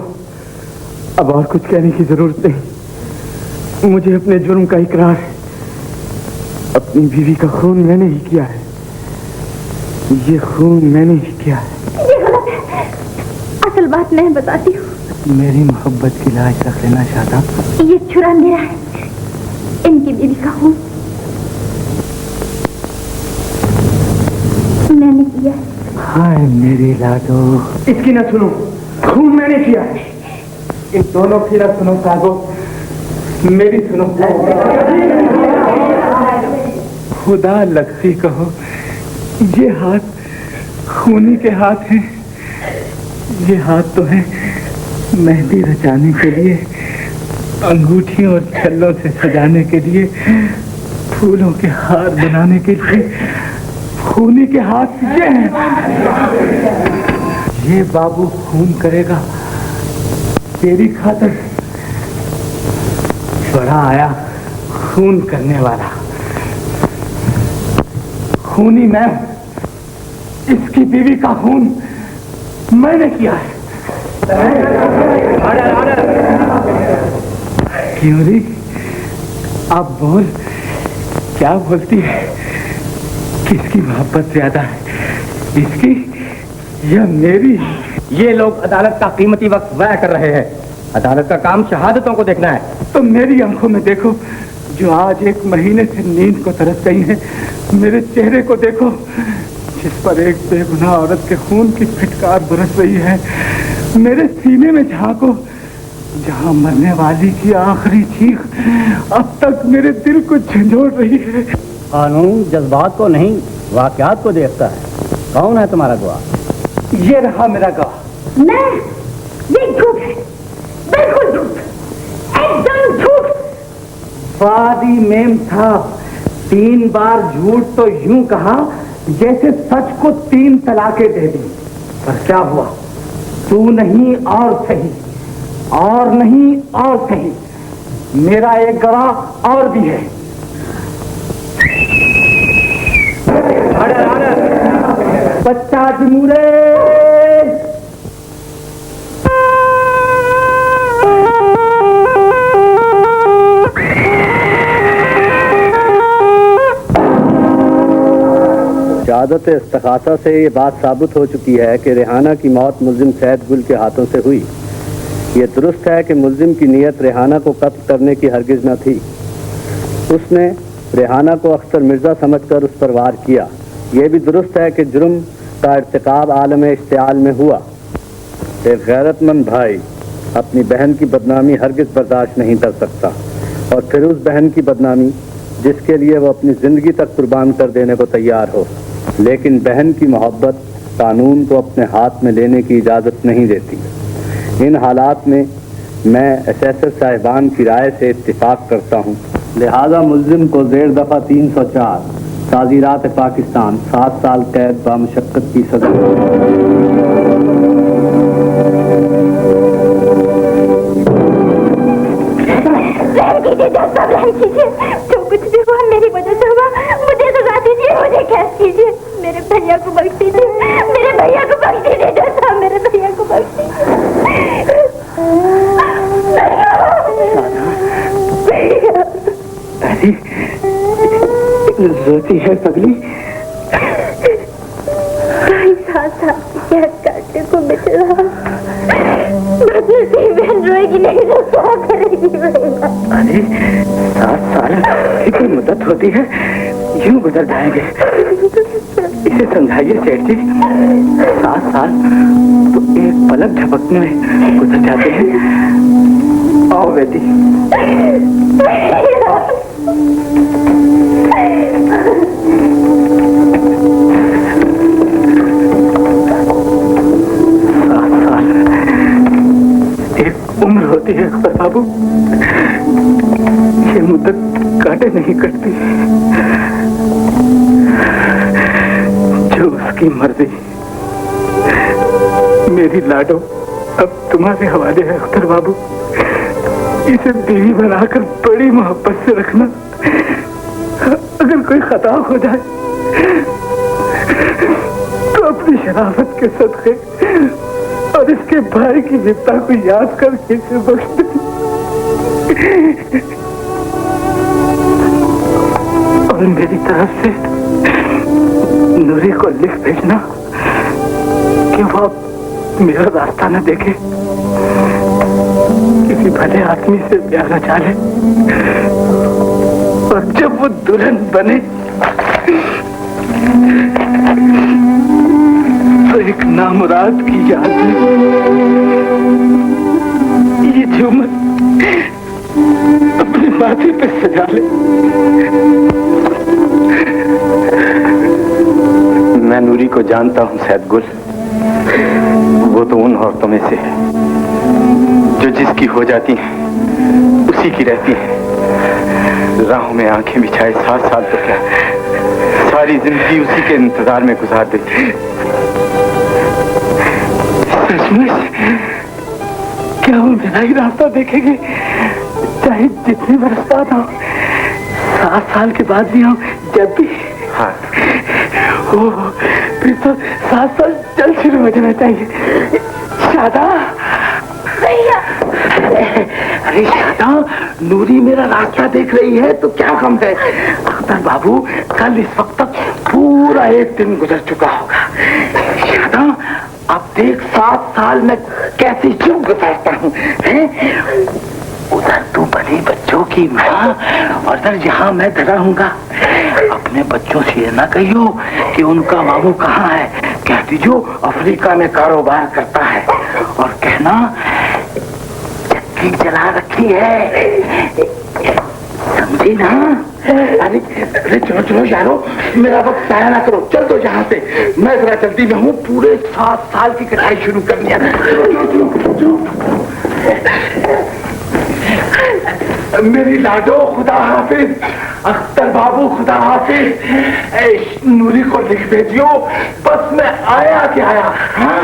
अब और कुछ कहने की जरूरत नहीं। मुझे अपने जुर्म का इकरार है। अपनी बीवी का खून मैंने ही किया है। ये खून मैंने ही किया है। ये गलत है। असल बात मैं बताती हूँ। मेरी मोहब्बत की लाज रख लेना शादा। ये छुरा मेरा है, इनकी बीवी का खून मैंने किया है। हाय मेरी लाडो, इसकी न सुनो, खून मैंने किया है। इन दोनों की न सुनो सागो, मेरी सुनो। खुदा लगती कहो, ये हाथ खूनी के हाथ हैं। ये हाथ तो है मेहंदी रचाने के लिए, अंगूठियों और छल्लों से सजाने के लिए, फूलों के हार बनाने के लिए। खूनी के हाथ ये हैं। ये बाबू खून करेगा तेरी खातिर। बड़ा आया खून करने वाला। खूनी मैं, इसकी बीवी का खून मैंने किया है। क्यों री, अब बोल, क्या बोलती है? किसकी मोहब्बत ज्यादा है, इसकी या मेरी? ये लोग अदालत का कीमती वक्त ज़ाया कर रहे हैं। अदालत का काम शहादतों को देखना है। तो मेरी आंखों में देखो, जो आज 1 महीने से नींद को तरस गई है। मेरे चेहरे को देखो, जिस पर एक बेगुनाह औरत के खून की फिटकार बरस रही है। मेरे सीने में झांको, जहां मरने वाली की आखिरी चीख अब तक मेरे दिल को झंझोड़ रही है। कानून जज्बात को नहीं वाकयात को देखता है। कौन है तुम्हारा गवाह? ये रहा मेरा गवाह। मैं, ये झूठ है, बिल्कुल झूठ, एकदम झूठ। वादी मेम साहब, 3 बार झूठ तो यूं कहा जैसे सच को 3 तलाकें दे दी। पर क्या हुआ? तू नहीं और सही, और नहीं और सही। मेरा एक गवाह और भी है। बच्चा जमूरे। शहादत इस्तखासा से ये बात साबित हो चुकी है कि रेहाना की मौत मुल्जिम सैद गुल के हाथों से हुई। ये दुरुस्त है कि मुल्जिम की नीयत रेहाना को कत्ल करने की हरगिज न थी। उसने रेहाना को अख्तर मिर्जा समझकर उस पर वार किया। यह भी दुरुस्त है कि जुर्म का इर्तिकाब आलम इश्तिआल में हुआ। एक गैरतमंद भाई अपनी बहन की बदनामी हरगिज बर्दाश्त नहीं कर सकता, और फिर उस बहन की बदनामी जिसके लिए वो अपनी जिंदगी तक कुर्बान कर देने को तैयार हो। लेकिन बहन की मोहब्बत कानून को अपने हाथ में लेने की इजाज़त नहीं देती। इन हालात में मैं एसेसर साहिबान की राय से इत्तिफाक करता हूँ। लिहाजा मुल्जिम को ज़ेर दफ़ा 304 ताज़ीरात पाकिस्तान 7 साल कैद बामुशक्कत की सज़ा। जो कुछ भी हुआ मेरी वजह से हुआ, मुझे सजा दीजिए, मुझे कैद कीजिए, मेरे भैया को बख्श दीजिए, मेरे भैया को बख्श दीजिए, जैसा मेरे भैया को बख्श दीजिए। रोती है पगली। काटने को मिल रहा, बहन रोएगी नहीं तो क्या करेगी? अरे 7 साल की मुद्दत होती है, यूं गुजर जाएंगे। इसे समझाइए सेठ जी, 7 साल तो एक पलक झपकने में गुजर जाते हैं। आओ बेटी। उम्र होती है अख्तर बाबू, ये मुद्दत काटे नहीं कटती। जो उसकी मर्जी। मेरी लाडो अब तुम्हारे हवाले है अख्तर बाबू। इसे बीवी बनाकर बड़ी मोहब्बत से रखना। अगर कोई खता हो जाए तो अपनी शराफत के सदके और इसके भाई की विपता को याद करके इसे बख्श दे। और मेरी तरफ से नूरी को लिख भेजना कि वो अब मेरा रास्ता न देखे, किसी भले आदमी से प्यार रचा ले, और जब वो दुल्हन बने तो एक नामुराद की याद में ये झूमर अपने माथे पे सजा ले। मैं नूरी को जानता हूँ सैद गुल। वो तो उन औरतों में से है जो जिसकी हो जाती हैं उसी की रहती हैं। राहों में आंखें बिछाए 7 साल तो क्या, सारी जिंदगी उसी के इंतजार में गुजार देती है। क्या वो मेरा ही रास्ता देखेंगे, चाहे जितने बरस बाद हो, 7 साल के बाद भी हो, जब भी? हाँ। ओह, फिर तो 7 साल जल्द शुरू हो जाना चाहिए। शादा भैया। अरे शादा, नूरी मेरा रास्ता देख रही है तो क्या गम है? अख्तर बाबू, कल इस वक्त तक पूरा एक दिन गुजर चुका होगा। शादा, अब देख 7 साल में कैसे क्यों गुजारता हूँ। उधर तू बड़ी बच्चों की माँ और इधर यहाँ मैं डरा हूँगा। अपने बच्चों से ये ना कहियो कि उनका बाबू कहाँ है, कह दीजो अफ्रीका में कारोबार करता है, और कहना चक्की जला रखी है, समझी ना? अरे अरे चलो चलो यारो, मेरा वक्त जाया ना करो, चल दो यहाँ से। मैं जरा जल्दी में हूँ, पूरे 7 साल की कटाई शुरू करनी है। मेरी लाडो खुदा हाफिज, अख्तर बाबू खुदा हाफिज, नूरी को लिख भेजियो, बस मैं आया क्या आया। हाँ